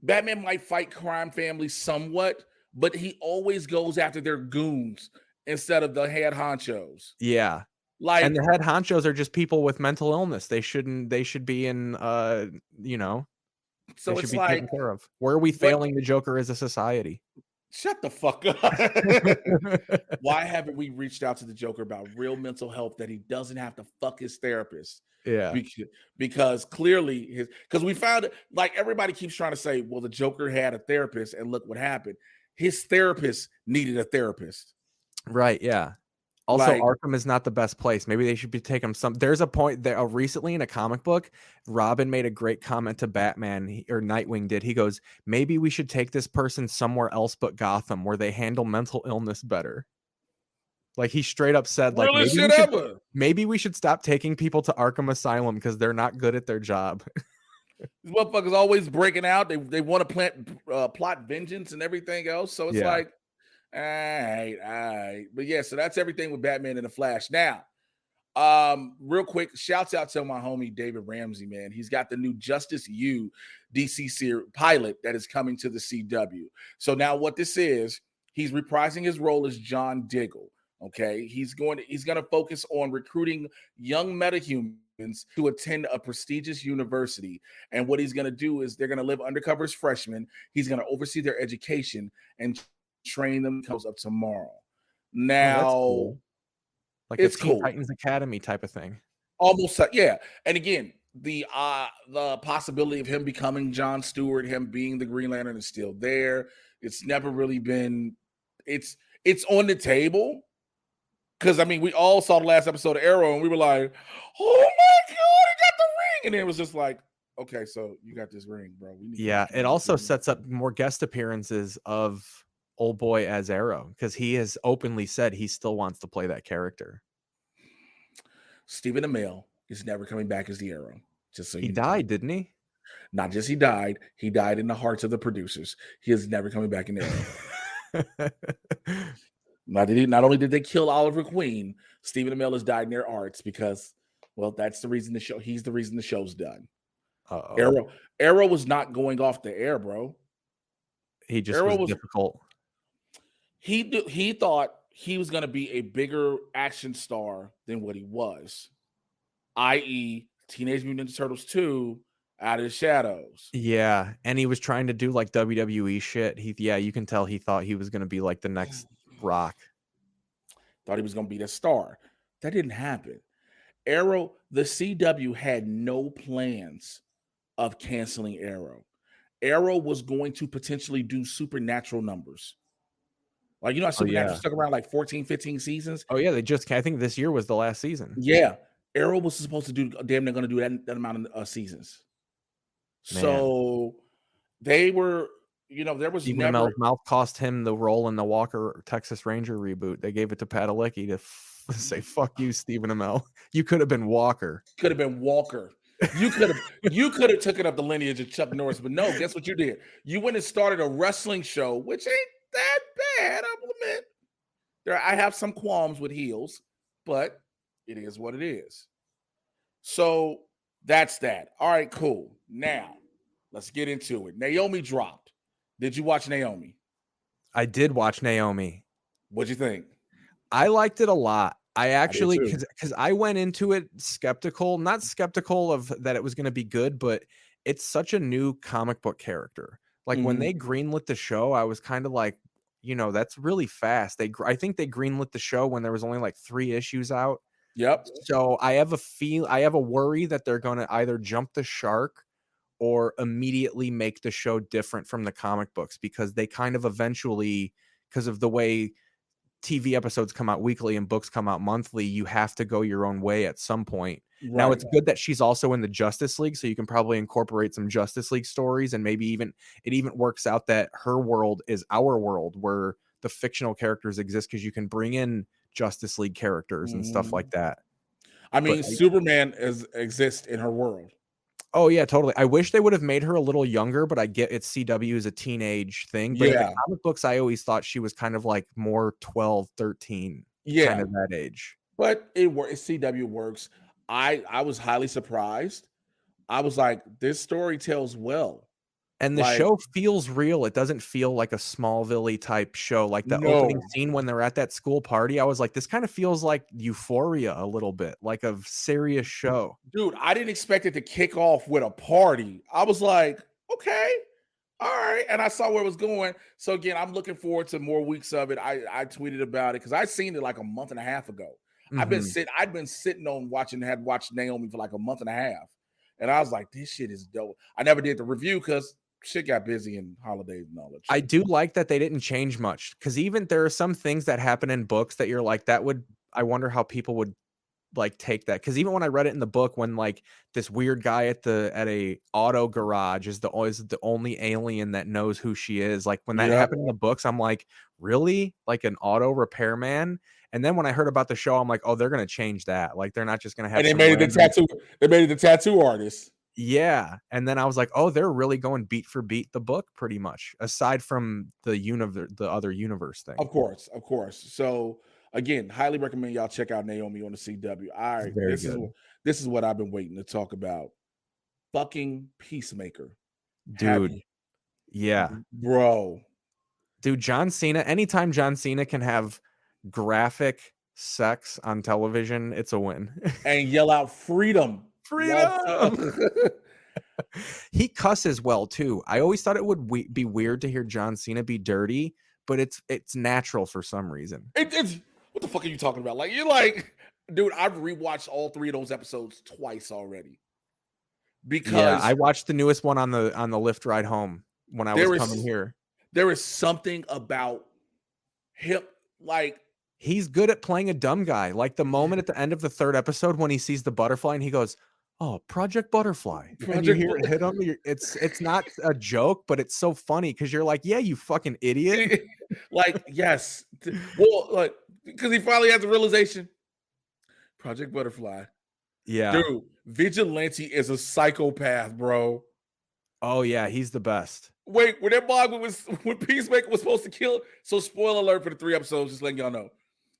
Batman might fight crime families somewhat, but he always goes after their goons instead of the head honchos. Yeah. Like, and the head honchos are just people with mental illness. They should be in you know, so they it's should be like, taken care of. Where are we failing the Joker as a society? Shut the fuck up. Why haven't we reached out to the Joker about real mental health, that he doesn't have to fuck his therapist? Yeah. Because clearly because we found it, like, everybody keeps trying to say, well, the Joker had a therapist and look what happened. His therapist needed a therapist. Right, yeah. Also, like, Arkham is not the best place. Maybe they should be taking some. There's a point there recently in a comic book, Robin made a great comment to Batman, or Nightwing did. He goes, maybe we should take this person somewhere else but Gotham, where they handle mental illness better. Like, he straight up said, like, maybe we should stop taking people to Arkham Asylum because they're not good at their job. These motherfuckers always breaking out. They want to plot vengeance and everything else. So it's like, all right. But yeah, so that's everything with Batman and the Flash. Now, real quick, shouts out to my homie David Ramsey, man. He's got the new Justice U DC series pilot that is coming to the CW. So now what this is, he's reprising his role as John Diggle. Okay, he's going to focus on recruiting young metahumans to attend a prestigious university. And what he's going to do is they're going to live undercover as freshmen. He's going to oversee their education and train them comes up tomorrow. Now, cool. Like it's Teen Titans Academy type of thing. Almost, yeah. And again, the possibility of him becoming John Stewart, him being the Green Lantern, is still there. It's never really been. It's on the table. Because, I mean, we all saw the last episode of Arrow and we were like, oh my God, he got the ring. And then it was just like, okay, so you got this ring, bro. It also sets up more guest appearances of Old Boy as Arrow, because he has openly said he still wants to play that character. Stephen Amell is never coming back as the Arrow. Just so he died, didn't he? Not just he died in the hearts of the producers. He is never coming back in the Arrow. Not only did they kill Oliver Queen, Stephen Amell has died in their arts because, well, that's the reason he's the reason the show's done. Arrow was not going off the air, bro. He just was difficult. He thought he was going to be a bigger action star than what he was, i.e. Teenage Mutant Ninja Turtles 2, Out of the Shadows. Yeah, and he was trying to do like WWE shit. You can tell he thought he was going to be like the next Rock. Thought he was going to be the star. That didn't happen. Arrow, the CW had no plans of canceling Arrow. Arrow was going to potentially do Supernatural numbers. Like, you know, Supernatural stuck around like 14, 15 seasons. Oh, yeah. I think this year was the last season. Yeah. Arrow was supposed to do, damn, they're going to do that amount of seasons. Man. So they were, you know, there was Stephen never. Amell's mouth cost him the role in the Walker Texas Ranger reboot. They gave it to Padalecki to say, fuck you, Stephen Amell. You could have been Walker. Could have been Walker. You could have taken up the lineage of Chuck Norris, but no, guess what you did? You went and started a wrestling show, which ain't that bad, I will admit. I have some qualms with heels, but it is what it is. So that's that. All right, cool. Now, let's get into it. Naomi dropped. Did you watch Naomi? I did watch Naomi. What'd you think? I liked it a lot. I actually, because I went into it skeptical, not skeptical of that it was going to be good, but it's such a new comic book character. Like when they greenlit the show, I was kind of like, you know, that's really fast. I think they greenlit the show when there was only like 3 issues out. Yep. So I have a worry that they're going to either jump the shark or immediately make the show different from the comic books, because they kind of eventually, because of the way TV episodes come out weekly and books come out monthly, you have to go your own way at some point. Right. Now it's good that she's also in the Justice League, so you can probably incorporate some Justice League stories, and maybe it even works out that her world is our world where the fictional characters exist, because you can bring in Justice League characters and stuff like that. I mean, Superman exists in her world. Oh yeah, totally. I wish they would have made her a little younger, but I get it's CW is a teenage thing. But in the comic books, I always thought she was kind of like more 12, 13, kind of that age. But CW works. I was highly surprised. I was like, this story tells well. And the show feels real. It doesn't feel like a Smallville type show. Like the opening scene when they're at that school party, I was like, this kind of feels like Euphoria a little bit, like a serious show. Dude, I didn't expect it to kick off with a party. I was like, okay, all right. And I saw where it was going. So again, I'm looking forward to more weeks of it. I tweeted about it because I seen it like a month and a half ago. I'd been sitting on had watched Naomi for like a month and a half. And I was like, this shit is dope. I never did the review because shit got busy in holidays and all that shit. I do like that they didn't change much, because even there are some things that happen in books that you're like, I wonder how people would like take that. Because even when I read it in the book, when like this weird guy at a auto garage is the only alien that knows who she is, like when that happened in the books, I'm like, really? Like an auto repairman? And then when I heard about the show, I'm like, oh, they're gonna change that. Like they're not just gonna have. And they made it the tattoo artist. Yeah, and then I was like, oh, they're really going beat for beat the book pretty much, aside from the other universe thing. Of course. So again, highly recommend y'all check out Naomi on the CW. All right, this is what I've been waiting to talk about. Fucking Peacemaker. Dude. Yeah. Bro. Dude, John Cena, anytime John Cena can have graphic sex on television, it's a win. And yell out freedom. He cusses well too. I always thought it would be weird to hear John Cena be dirty, but it's natural for some reason. It's what the fuck are you talking about? Like, you're like, dude, I've rewatched all 3 of those episodes twice already. Because I watched the newest one on the lift ride home when I was coming here. There is something about him, like, he's good at playing a dumb guy. Like the moment at the end of the 3rd episode when he sees the butterfly and he goes, oh, Project Butterfly. And you hear it hit him. It's not a joke, but it's so funny because you're like, yeah, you fucking idiot. Like, yes. Well, like, because he finally has the realization. Project Butterfly. Yeah. Dude, Vigilante is a psychopath, bro. Oh, yeah, he's the best. Wait, when Peacemaker was supposed to kill, so spoiler alert for the 3 episodes, just letting y'all know.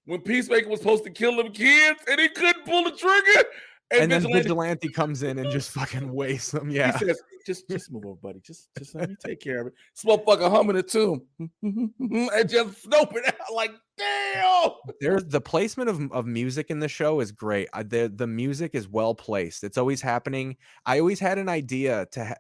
When Peacemaker was supposed to kill them kids and he couldn't pull the trigger. And then Vigilante comes in and just fucking wastes them. Yeah. He says, just move over, buddy. Just let me take care of it. This motherfucker humming it too. And just snoping out like, damn. There's the placement of music in the show is great. The music is well placed. It's always happening. I always had an idea to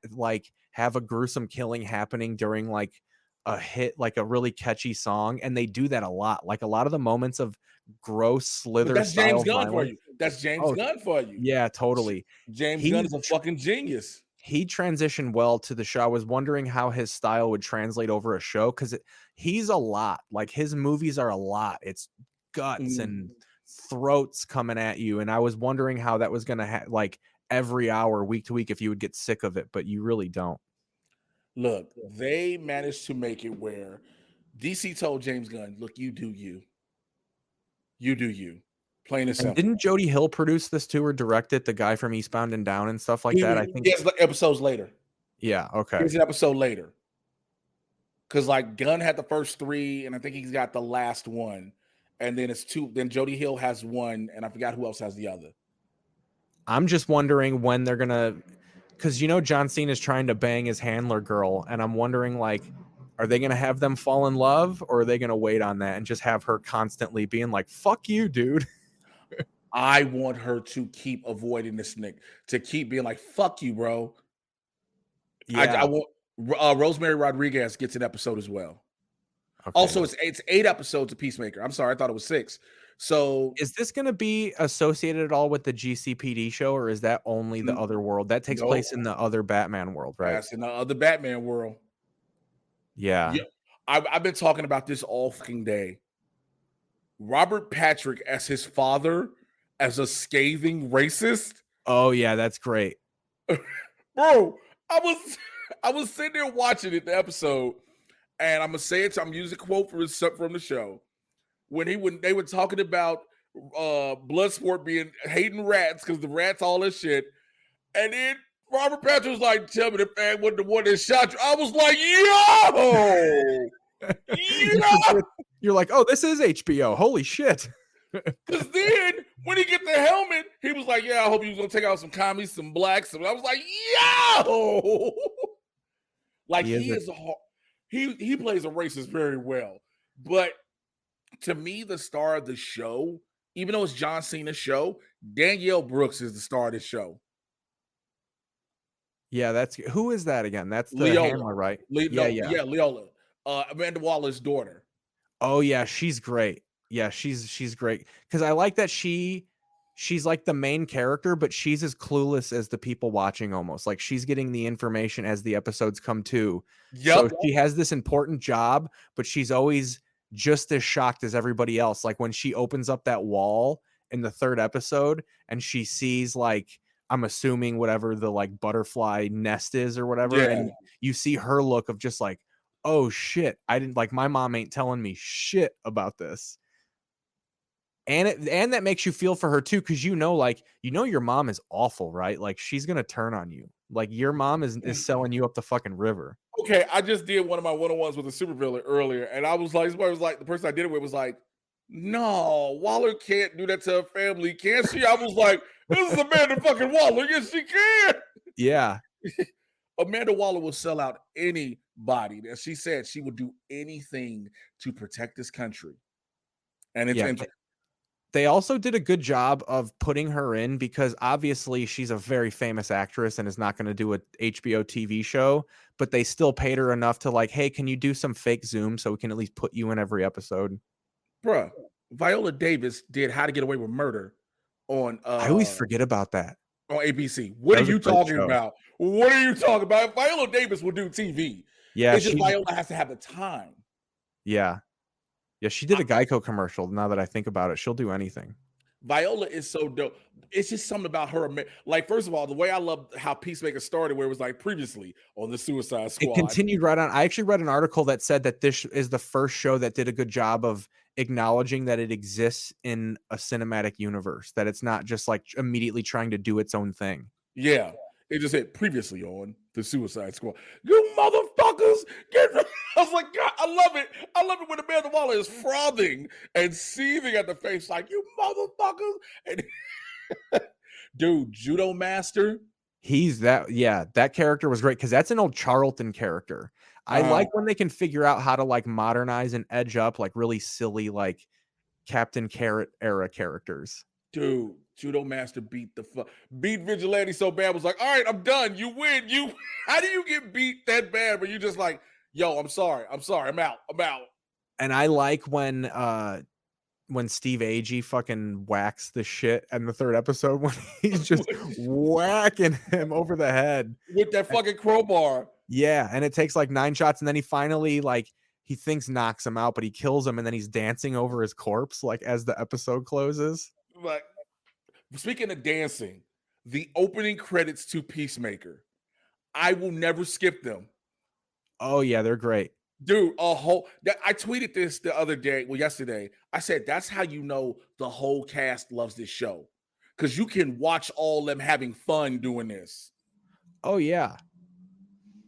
have a gruesome killing happening during like a hit, like a really catchy song, and they do that a lot. Like a lot of the moments of gross slither. That's James Gunn for you. That's James Gunn for you. Yeah, totally. James Gunn is a fucking genius. he transitioned well to the show. I was wondering how his style would translate over a show, because he's a lot. Like, his movies are a lot. It's guts and throats coming at you, and I was wondering how that was going to like every hour, week to week, if you would get sick of it, but you really don't. Look, they managed to make it where DC told James Gunn, look, you do you. You do you. Plain and simple. Didn't Jody Hill produce this too, or direct it? The guy from Eastbound and Down and stuff like that. I think it's episodes later. Yeah, okay. It's an episode later. Because like Gunn had the first 3, and I think he's got the last one. And then it's 2. Then Jody Hill has 1, and I forgot who else has the other. I'm just wondering when they're gonna, because John Cena is trying to bang his handler girl, and I'm wondering, like, are they gonna have them fall in love, or are they gonna wait on that and just have her constantly being like, "Fuck you, dude"? I want her to keep avoiding this Nick, to keep being like, "Fuck you, bro." Yeah. I want Rosemary Rodriguez gets an episode as well. Okay. Also, it's 8 episodes of Peacemaker. I'm sorry, I thought it was 6. So, is this going to be associated at all with the GCPD show, or is that only the other world? That takes place in the other Batman world, right? That's in the other Batman world. Yeah. I've been talking about this all fucking day. Robert Patrick as his father, as a scathing racist. Oh yeah, that's great. Bro, I was sitting there watching it, the episode, and I'm gonna say it. I'm using a quote from the show when they were talking about Bloodsport being hating rats because the rats all this shit, and then Robert Patrick was like, "Tell me the fan wasn't the one that shot you." I was like, "Yo, You're like, oh, this is HBO. Holy shit!" Because then when he get the helmet, he was like, "Yeah, I hope you was gonna take out some commies, some blacks." And I was like, "Yo!" Like he plays a racist very well. But to me, the star of the show, even though it's John Cena's show, Danielle Brooks is the star of the show. Yeah, who is that again? That's the handler, right? Leola. Amanda Waller's daughter. Oh yeah, she's great. Yeah, she's great, because I like that she's like the main character, but she's as clueless as the people watching almost. Like, she's getting the information as the episodes come to. Yep. So she has this important job, but she's always just as shocked as everybody else. Like when she opens up that wall in the 3rd episode and she sees, like, I'm assuming whatever the like butterfly nest is or whatever, and you see her look of just like, oh shit, I didn't, like, my mom ain't telling me shit about this. And that makes you feel for her too, because your mom is awful, right? Like, she's gonna turn on you. Like, your mom is selling you up the fucking river. Okay, I just did one of my one-on-ones with a supervillain earlier, and I was like, the person I did it with was like, "No, Waller can't do that to her family, can she?" I was like, "This is Amanda fucking Waller. Yes, she can." Yeah. Amanda Waller will sell out anybody. As she said, she would do anything to protect this country. And it's they also did a good job of putting her in, because obviously she's a very famous actress and is not going to do a HBO TV show, but they still paid her enough to, like, hey, can you do some fake Zoom so we can at least put you in every episode? Bruh, Viola Davis did How to Get Away with Murder on I always forget about that. On ABC. What are you talking about? What are you talking about? Viola Davis will do TV. Yeah, it's just Viola has to have the time. Yeah. Yeah, she did a Geico commercial. Now that I think about it, she'll do anything. Viola is so dope. It's just something about her. Like, first of all, the way I love how Peacemaker started, where it was like previously on the Suicide Squad. It continued right on. I actually read an article that said that this is the first show that did a good job of acknowledging that it exists in a cinematic universe, that it's not just like immediately trying to do its own thing. Yeah. It just said previously on the Suicide Squad. You motherfuckers! I was like, God, I love it. I love it when Amanda Waller is frothing and seething at the face, like, you motherfuckers. And dude, Judo Master. He's that. Yeah, that character was great, because that's an old Charlton character. I like when they can figure out how to like modernize and edge up like really silly like Captain Carrot era characters. Dude, Judo Master beat Vigilante so bad, was like, all right, I'm done. You win. How do you get beat that bad? But you just like, yo, I'm sorry, I'm out. And I like when when Steve Agee fucking whacks the shit in the 3rd episode when he's just whacking him over the head with that fucking crowbar. Yeah, and it takes like 9 shots, and then he finally like he thinks knocks him out, but he kills him, and then he's dancing over his corpse like as the episode closes. Like, speaking of dancing, the opening credits to Peacemaker, I will never skip them. Oh yeah, they're great. Dude, I tweeted this the other day, yesterday. I said that's how you know the whole cast loves this show. Because you can watch all them having fun doing this. Oh yeah.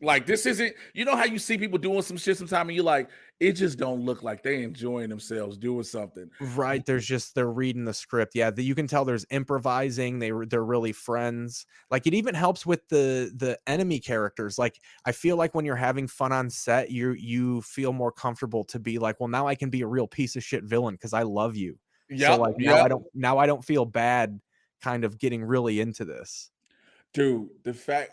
Like, this isn't, you know how you see people doing some shit sometime and you're like, it just don't look like they enjoying themselves doing something. Right. They're reading the script. Yeah, you can tell there's improvising. They're really friends. Like, it even helps with the enemy characters. Like, I feel like when you're having fun on set, you feel more comfortable to be like, well, now I can be a real piece of shit villain because I love you. Yeah. So like now I don't feel bad kind of getting really into this. Dude,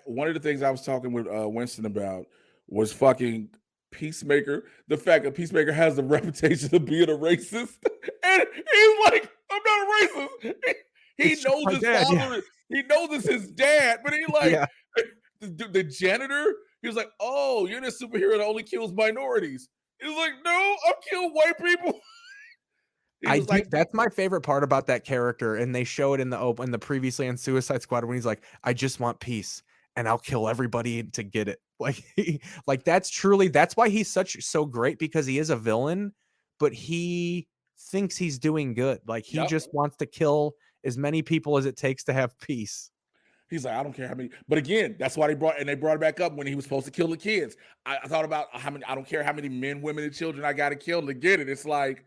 one of the things I was talking with Winston about was fucking Peacemaker. The fact that Peacemaker has the reputation of being a racist, and he's like, "I'm not a racist." He knows his dad, father. Yeah. He knows it's his dad, but he like Yeah. the janitor. He was like, "Oh, you're the superhero that only kills minorities." He was like, "No, I'll kill white people." That's my favorite part about that character, and they show it in the previously on Suicide Squad when he's like, I just want peace and I'll kill everybody to get it. Like that's why he's so great, because he is a villain, but he thinks he's doing good. Like he just wants to kill as many people as it takes to have peace. He's like, I don't care how many, but again, that's why they brought it back up when he was supposed to kill the kids. I thought about how many, I don't care how many men, women, and children I got to kill to get it. It's like,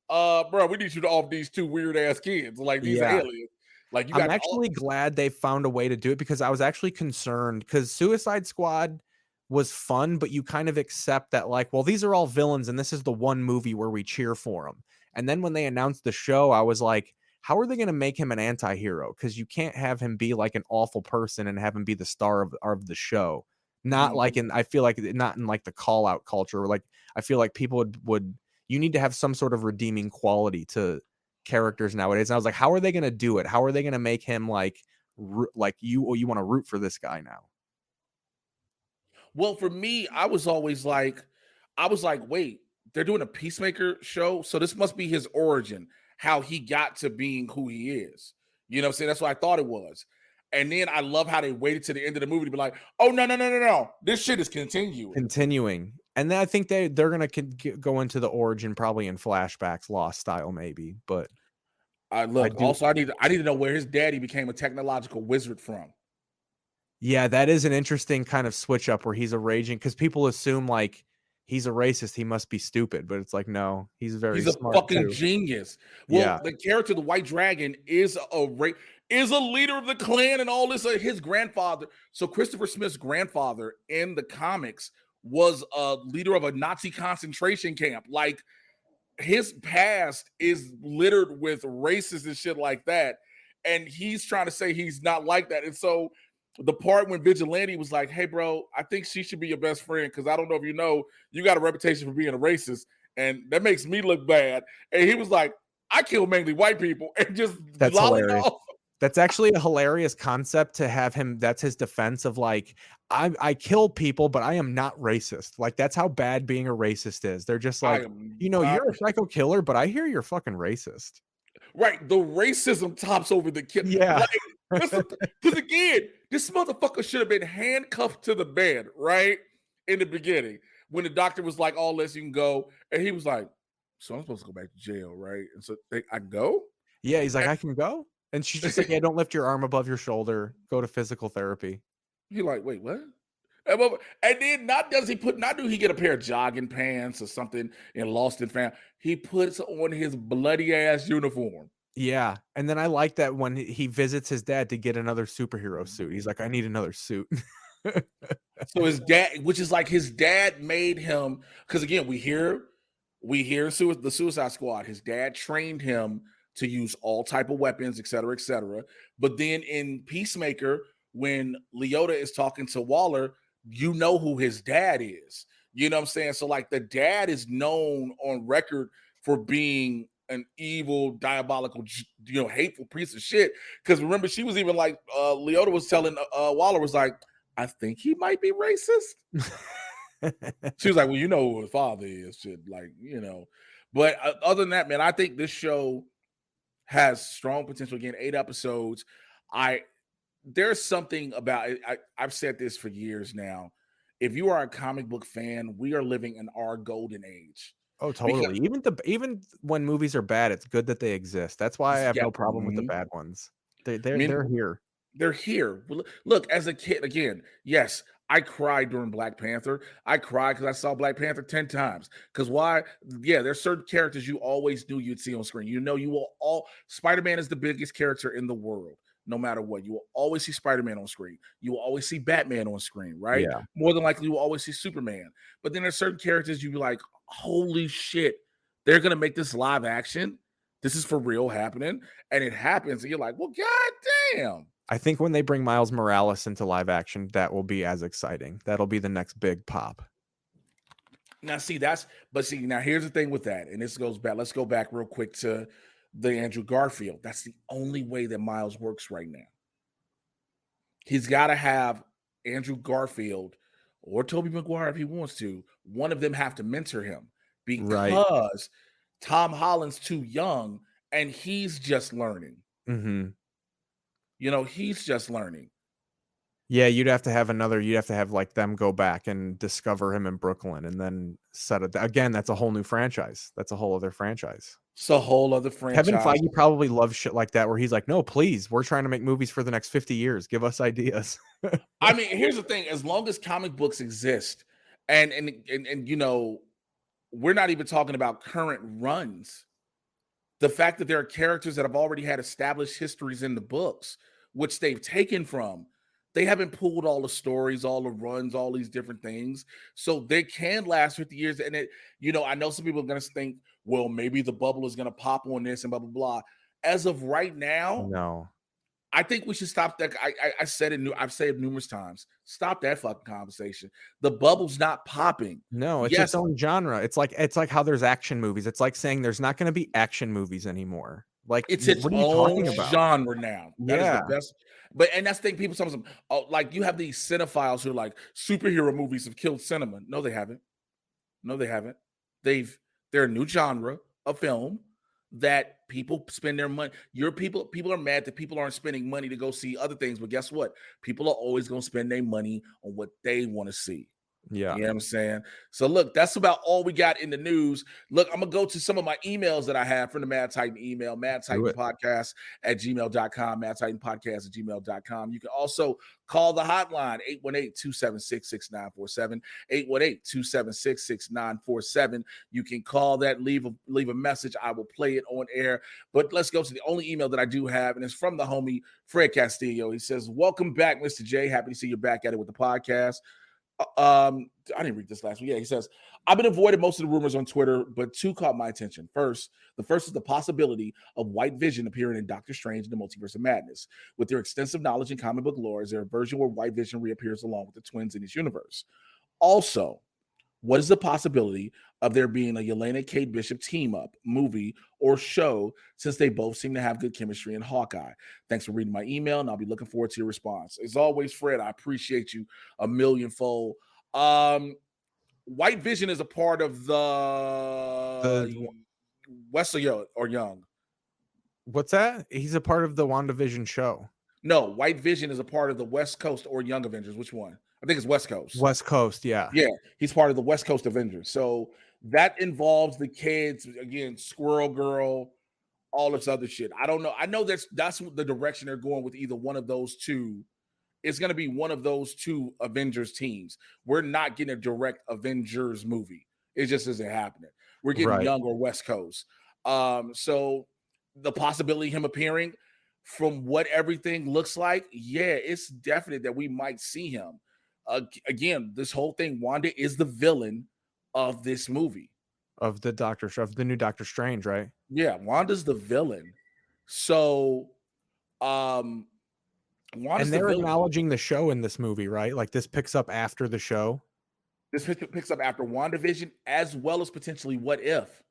bro, we need you to off these 2 weird ass kids. Like, these aliens. Like, I'm actually glad they found a way to do it, because I was actually concerned, because Suicide Squad was fun, but you kind of accept that, like, well, these are all villains and this is the one movie where we cheer for them. And then when they announced the show, I was like, how are they going to make him an anti-hero? Because you can't have him be like an awful person and have him be the star of the show. Not like I feel like not in like the call out culture. Like, I feel like people would you need to have some sort of redeeming quality to characters nowadays. And I was like, how are they going to do it? How are they going to make him like you want to root for this guy now? Well, for me, I was like, wait, they're doing a Peacemaker show, so this must be his origin, how he got to being who he is. You know what I'm saying? That's what I thought it was. And then I love how they waited to the end of the movie to be like, oh, no. This shit is continuing. And then I think they're going to go into the origin probably in flashbacks, Lost style maybe. But I need to know where his daddy became a technological wizard from. Yeah, that is an interesting kind of switch up where he's a raging, because people assume like he's a racist, he must be stupid, but it's like, no, he's a smart fucking genius. Well, the character, the White Dragon, is a leader of the Klan and all this. His grandfather. So Christopher Smith's grandfather in the comics was a leader of a Nazi concentration camp. Like, his past is littered with racists and shit like that. And he's trying to say he's not like that. And so the part when Vigilante was like, hey, bro, I think she should be your best friend, because I don't know if you know, you got a reputation for being a racist, and that makes me look bad. And he was like, I kill mainly white people, and just hilarious. Off. That's actually a hilarious concept to have him. That's his defense of like, I kill people, but I am not racist. Like, that's how bad being a racist is. They're just like, you're a psycho killer, but I hear you're fucking racist. Right. The racism tops over the kid. Yeah. Because again, this motherfucker should have been handcuffed to the bed, right? In the beginning, when the doctor was like, all this, you can go. And he was like, so I'm supposed to go back to jail, right? And so I go? Yeah, he's like, I can go? And she's just like, yeah, don't lift your arm above your shoulder. Go to physical therapy. He like, wait, what? And then not do he get a pair of jogging pants or something and Lost and Found. He puts on his bloody ass uniform. Yeah. And then I like that when he visits his dad to get another superhero suit. He's like, I need another suit. So his dad, which is like his dad made him, because again, we hear the Suicide Squad. His dad trained him to use all type of weapons, et cetera, et cetera. But then in Peacemaker, when Leota is talking to Waller, you know who his dad is. You know what I'm saying? So like, the dad is known on record for being an evil, diabolical, hateful piece of shit. Because remember, she was even like, Leota was telling Waller was like, I think he might be racist. She was like, well, you know who his father is, shit, like, But other than that, man, I think this show has strong potential. Again, 8 episodes. There's something about it. I've said this for years now. If you are a comic book fan, we are living in our golden age. Oh, totally. Even when movies are bad, it's good that they exist. That's why I have no problem with the bad ones. They're here. They're here. Look, as a kid, again, yes, I cried during Black Panther. I cried because I saw Black Panther 10 times. Because why? Yeah, there's certain characters you always knew you'd see on screen. Spider-Man is the biggest character in the world. No matter what, you will always see Spider-Man on screen. You will always see Batman on screen, right? Yeah. More than likely, you will always see Superman. But then there's certain characters you'd be like, holy shit, they're going to make this live action. This is for real happening. And it happens. And you're like, well, goddamn. I think when they bring Miles Morales into live action, that will be as exciting. That'll be the next big pop. Now, now here's the thing with that. And this goes back. Let's go back real quick to the Andrew Garfield. That's the only way that Miles works right now. He's got to have Andrew Garfield or Tobey Maguire if he wants to. One of them have to mentor him because Tom Holland's too young and he's just learning. Mm-hmm. He's just learning. Yeah, you'd have to have like them go back and discover him in Brooklyn and then set it again. That's a whole new franchise. That's a whole other franchise. It's a whole other franchise. Kevin Feige probably loves shit like that where he's like, no, please, we're trying to make movies for the next 50 years. Give us ideas. I mean, here's the thing. As long as comic books exist and we're not even talking about current runs. The fact that there are characters that have already had established histories in the books, which they've taken from, they haven't pulled all the stories, all the runs, all these different things. So they can last 50 years. And I know some people are going to think, well, maybe the bubble is going to pop on this and blah, blah, blah. As of right now, no. I think we should stop that. I've said it numerous times. Stop that fucking conversation. The bubble's not popping. No, it's its own genre. It's like how there's action movies. It's like saying there's not going to be action movies anymore. Like it's its own genre now. That is the best. And that's the thing. People sometimes like you have these cinephiles who are like superhero movies have killed cinema. No, they haven't. They're a new genre of film that people spend their money. People are mad that people aren't spending money to go see other things, but guess what? People are always going to spend their money on what they want to see. Yeah. You know what I'm saying? So look, that's about all we got in the news. Look, I'm going to go to some of my emails that I have from the Mad Titan email, madtitanpodcast@gmail.com, madtitanpodcast@gmail.com. You can also call the hotline, 818-276-6947, 818-276-6947. You can call that, leave a message. I will play it on air. But let's go to the only email that I do have, and it's from the homie Fred Castillo. He says, welcome back, Mr. J. Happy to see you back at it with the podcast. I didn't read this last week. Yeah, he says, I've been avoiding most of the rumors on Twitter, but two caught my attention. The first is the possibility of White Vision appearing in Doctor Strange and the Multiverse of Madness. With their extensive knowledge in comic book lore, is there a version where White Vision reappears along with the twins in this universe? Also, what is the possibility of there being a Yelena Kate Bishop team-up movie or show, since they both seem to have good chemistry in Hawkeye? Thanks for reading my email, and I'll be looking forward to your response. As always, Fred, I appreciate you a millionfold. White Vision is a part of the Wesley or Young. What's that? He's a part of the WandaVision show. No, White Vision is a part of the West Coast or Young Avengers. Which one? I think it's West Coast. West Coast, yeah. Yeah, he's part of the West Coast Avengers. So that involves the kids, again, Squirrel Girl, all this other shit. I don't know. I know that's the direction they're going with either one of those two. It's going to be one of those two Avengers teams. We're not getting a direct Avengers movie. It just isn't happening. We're getting Young or West Coast. So the possibility of him appearing, from what everything looks like, yeah, it's definite that we might see him. Again, this whole thing, Wanda is the villain of this movie. Of the new Doctor Strange, right? Yeah, Wanda's the villain. So, and they're acknowledging the show in this movie, right? Like this picks up after the show. This picks up after WandaVision, as well as potentially What If.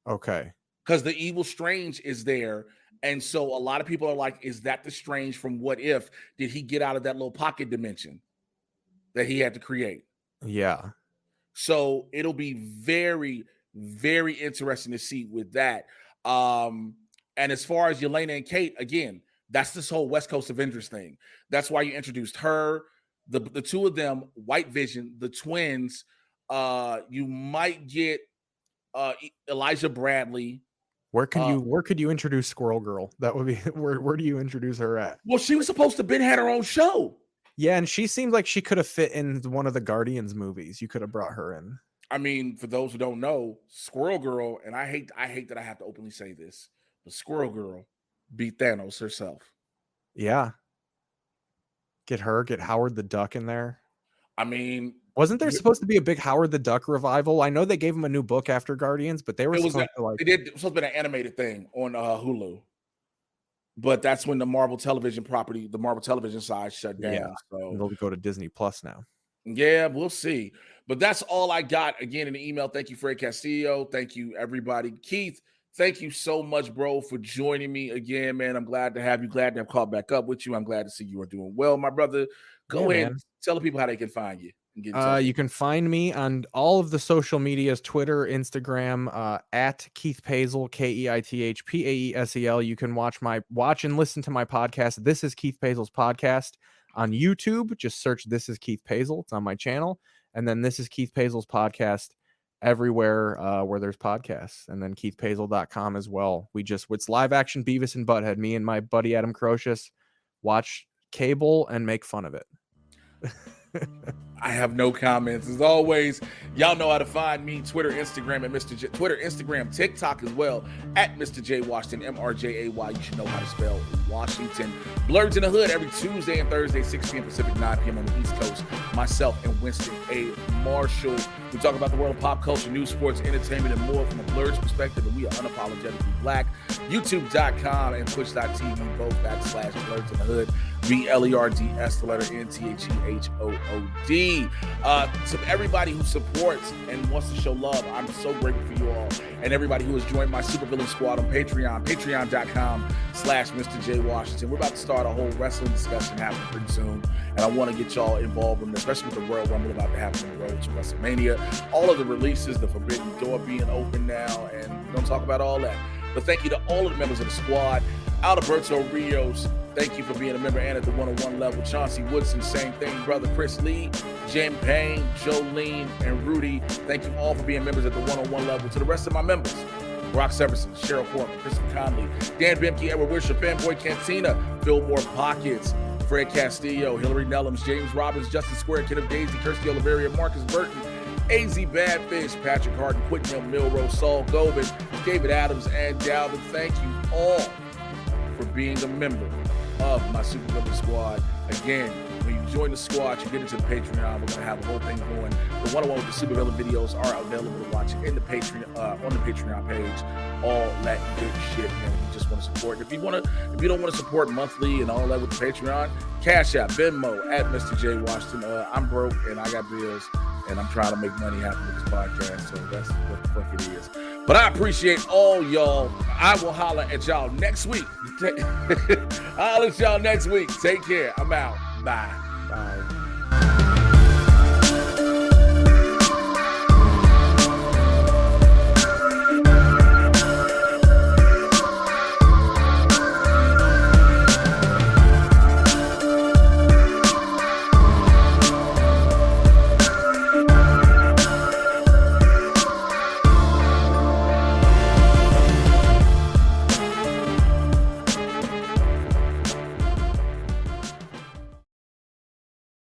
Okay. because the evil Strange is there. And so a lot of people are like, is that the Strange from What If? Did he get out of that little pocket dimension that he had to create? Yeah. So it'll be very, very interesting to see with that. And as far as Yelena and Kate, again, that's this whole West Coast Avengers thing. That's why you introduced her, the two of them, White Vision, the twins. You might get Elijah Bradley. Where could you introduce Squirrel Girl? That would be where do you introduce her at? Well, she was supposed to have her own show. Yeah, and she seemed like she could have fit in one of the Guardians movies. You could have brought her in. I mean, for those who don't know, Squirrel Girl, and I hate that I have to openly say this, but Squirrel Girl beat Thanos herself. Yeah. Get Howard the Duck in there. I mean, wasn't there supposed to be a big Howard the Duck revival? I know they gave him a new book after Guardians, but it was supposed to be an animated thing on Hulu. But that's when the Marvel television side shut down. Yeah, so they'll go to Disney Plus now. Yeah, we'll see. But that's all I got. Again, in the email. Thank you, Fred Castillo. Thank you, everybody. Keith, thank you so much, bro, for joining me again, man. I'm glad to have you. Glad to have caught back up with you. I'm glad to see you are doing well, my brother. Go ahead and tell the people how they can find you. You can find me on all of the social medias, Twitter, Instagram, at Keith Paesel, Keith Paesel. You can watch and listen to my podcast. This is Keith Paesel's podcast on YouTube. Just search This is Keith Paesel. It's on my channel. And then This is Keith Paesel's podcast everywhere where there's podcasts. And then KeithPaesel.com as well. It's live action Beavis and Butthead. Me and my buddy Adam Crocius watch cable and make fun of it. I have no comments. As always, y'all know how to find me. Twitter, Instagram, at Mr. J. Twitter, Instagram, TikTok as well, at Mr. J Washington, MRJAY. You should know how to spell Washington. Blurs in the Hood every Tuesday and Thursday, 6 p.m. Pacific, 9 p.m. on the East Coast. Myself and Winston A. Marshall. We talk about the world of pop culture, news, sports, entertainment, and more from a Blurs perspective, and we are unapologetically black. YouTube.com and Twitch.tv, both /Blurs in the Hood. BLERDS, the letter NTHEHOOD. To everybody who supports and wants to show love, I'm so grateful for you all. And everybody who has joined my supervillain squad on Patreon, patreon.com/Mr. J Washington. We're about to start a whole wrestling discussion happening pretty soon. And I want to get y'all involved in this, especially with the Royal Rumble about to happen on the road to WrestleMania. All of the releases, the Forbidden Door being open now, and we're going to talk about all that. But thank you to all of the members of the squad. Alberto Rios, thank you for being a member and at the 101 level. Chauncey Woodson, same thing, brother. Chris Lee, Jim Payne, Jolene, and Rudy, thank you all for being members at the 101 level. To the rest of my members, Brock Severson, Cheryl Portman, Christopher Conley, Dan Bimke, Edward Wisher, Fanboy Cantina, Fillmore Pockets, Fred Castillo, Hillary Nellums, James Robbins, Justin Square, Kenneth Daisy, Kirsty Oliveria, Marcus Burton, AZ Badfish, Patrick Harden, Quinton Milrose, Saul Gobin, David Adams, and Dalvin. Thank you all for being a member of my Super Villain Squad. Again, when you join the squad, you get into the Patreon. We're going to have a whole thing going. The one-on-one with the Super Villain videos are available to watch in the Patreon on the Patreon page. All that good shit, man. If you just want to support, if you don't want to support monthly and all that with the Patreon, Cash App, Venmo at Mr. J Washington. I'm broke and I got bills, and I'm trying to make money happen with this podcast. So that's what the fuck it is. But I appreciate all y'all. I will holler at y'all next week. I'll holler at y'all next week. Take care. I'm out. Bye. Bye.